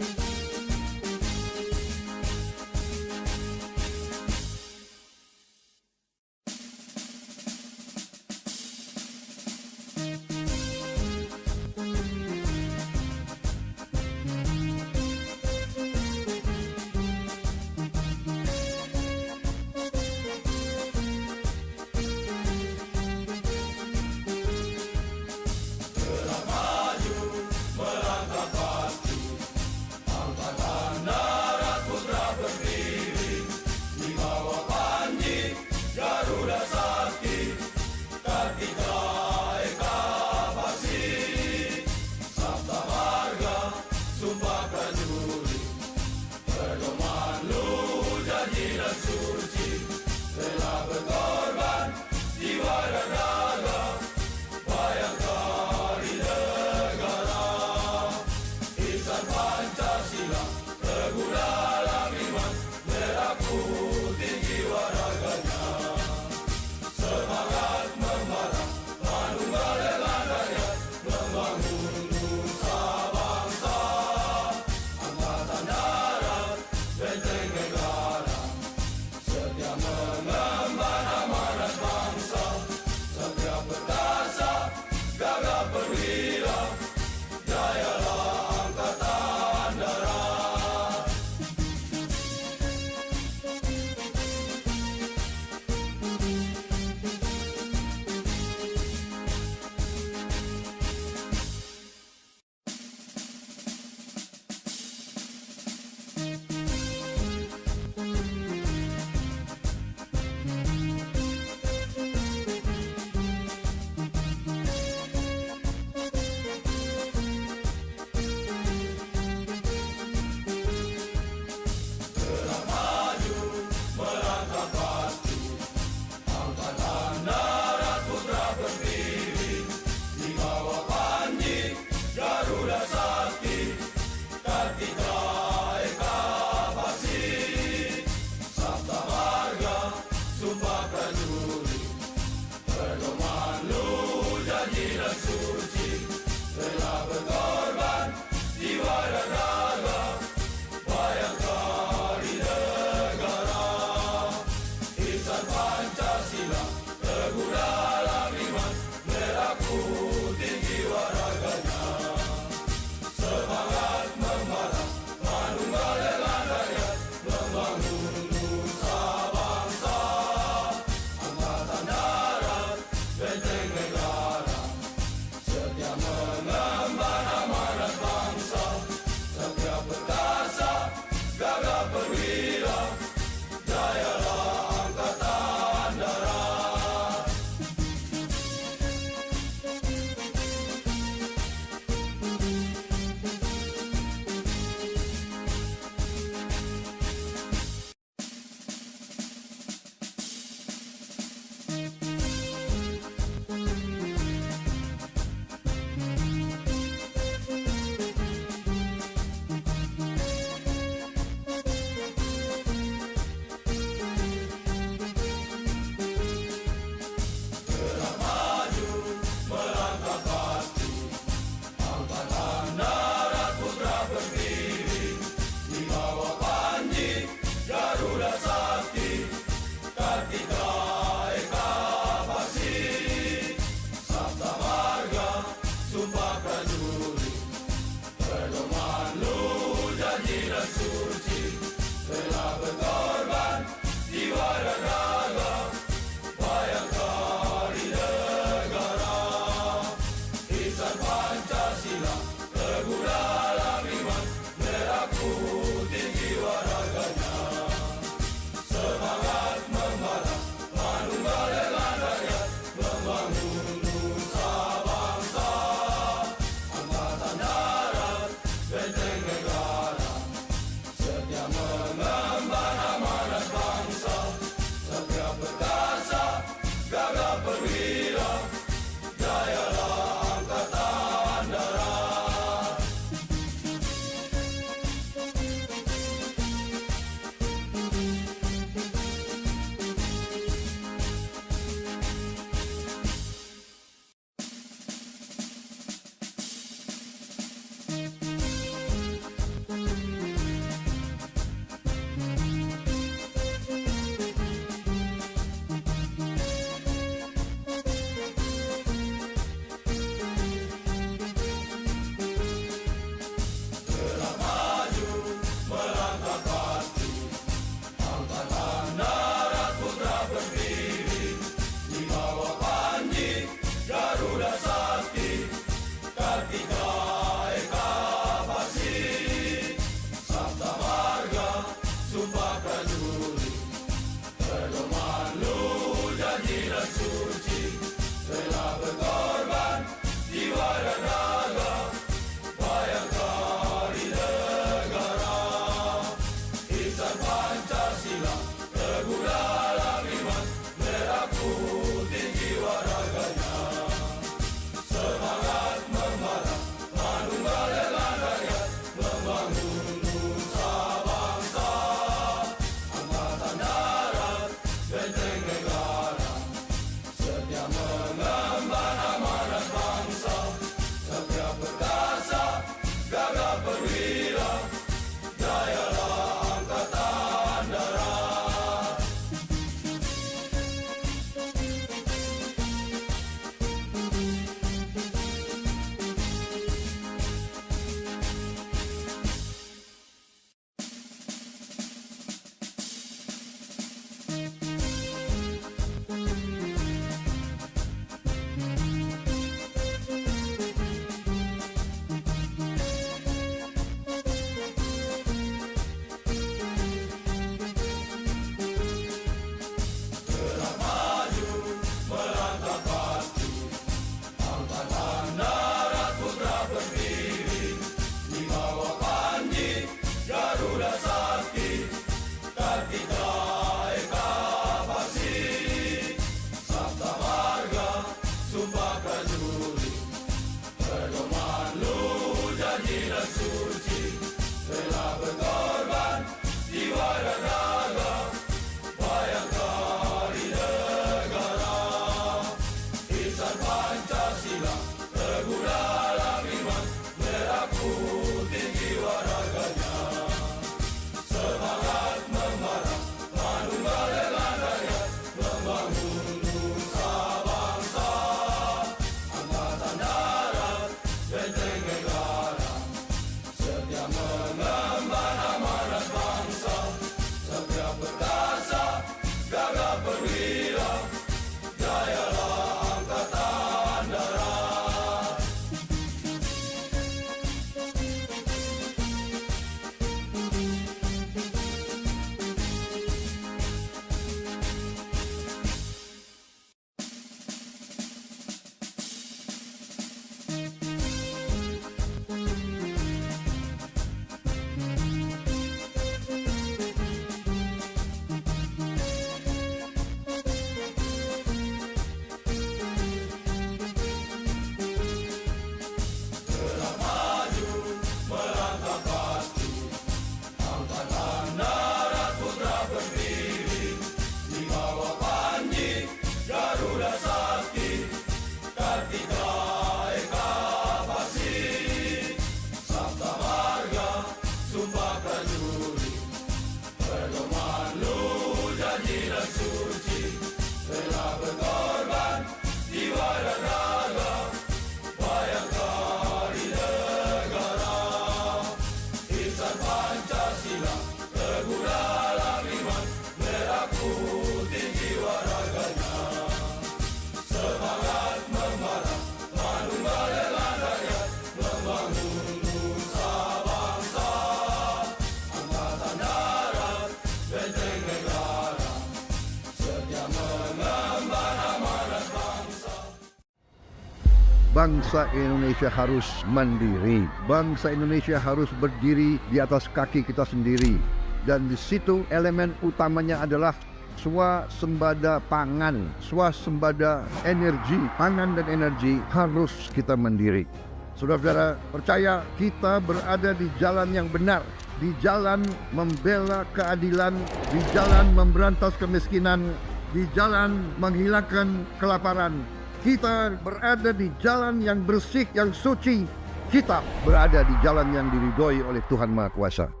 Speaker 1: bangsa Indonesia harus mandiri. Bangsa Indonesia harus berdiri di atas kaki kita sendiri. Dan di situ elemen utamanya adalah swasembada pangan, swasembada energi. Pangan dan energi harus kita mandiri. Saudara-saudara, percaya kita berada di jalan yang benar, di jalan membela keadilan, di jalan memberantas kemiskinan, di jalan menghilangkan kelaparan. Kita berada di jalan yang bersih, yang suci. Kita berada di jalan yang diridhoi oleh Tuhan Maha Kuasa.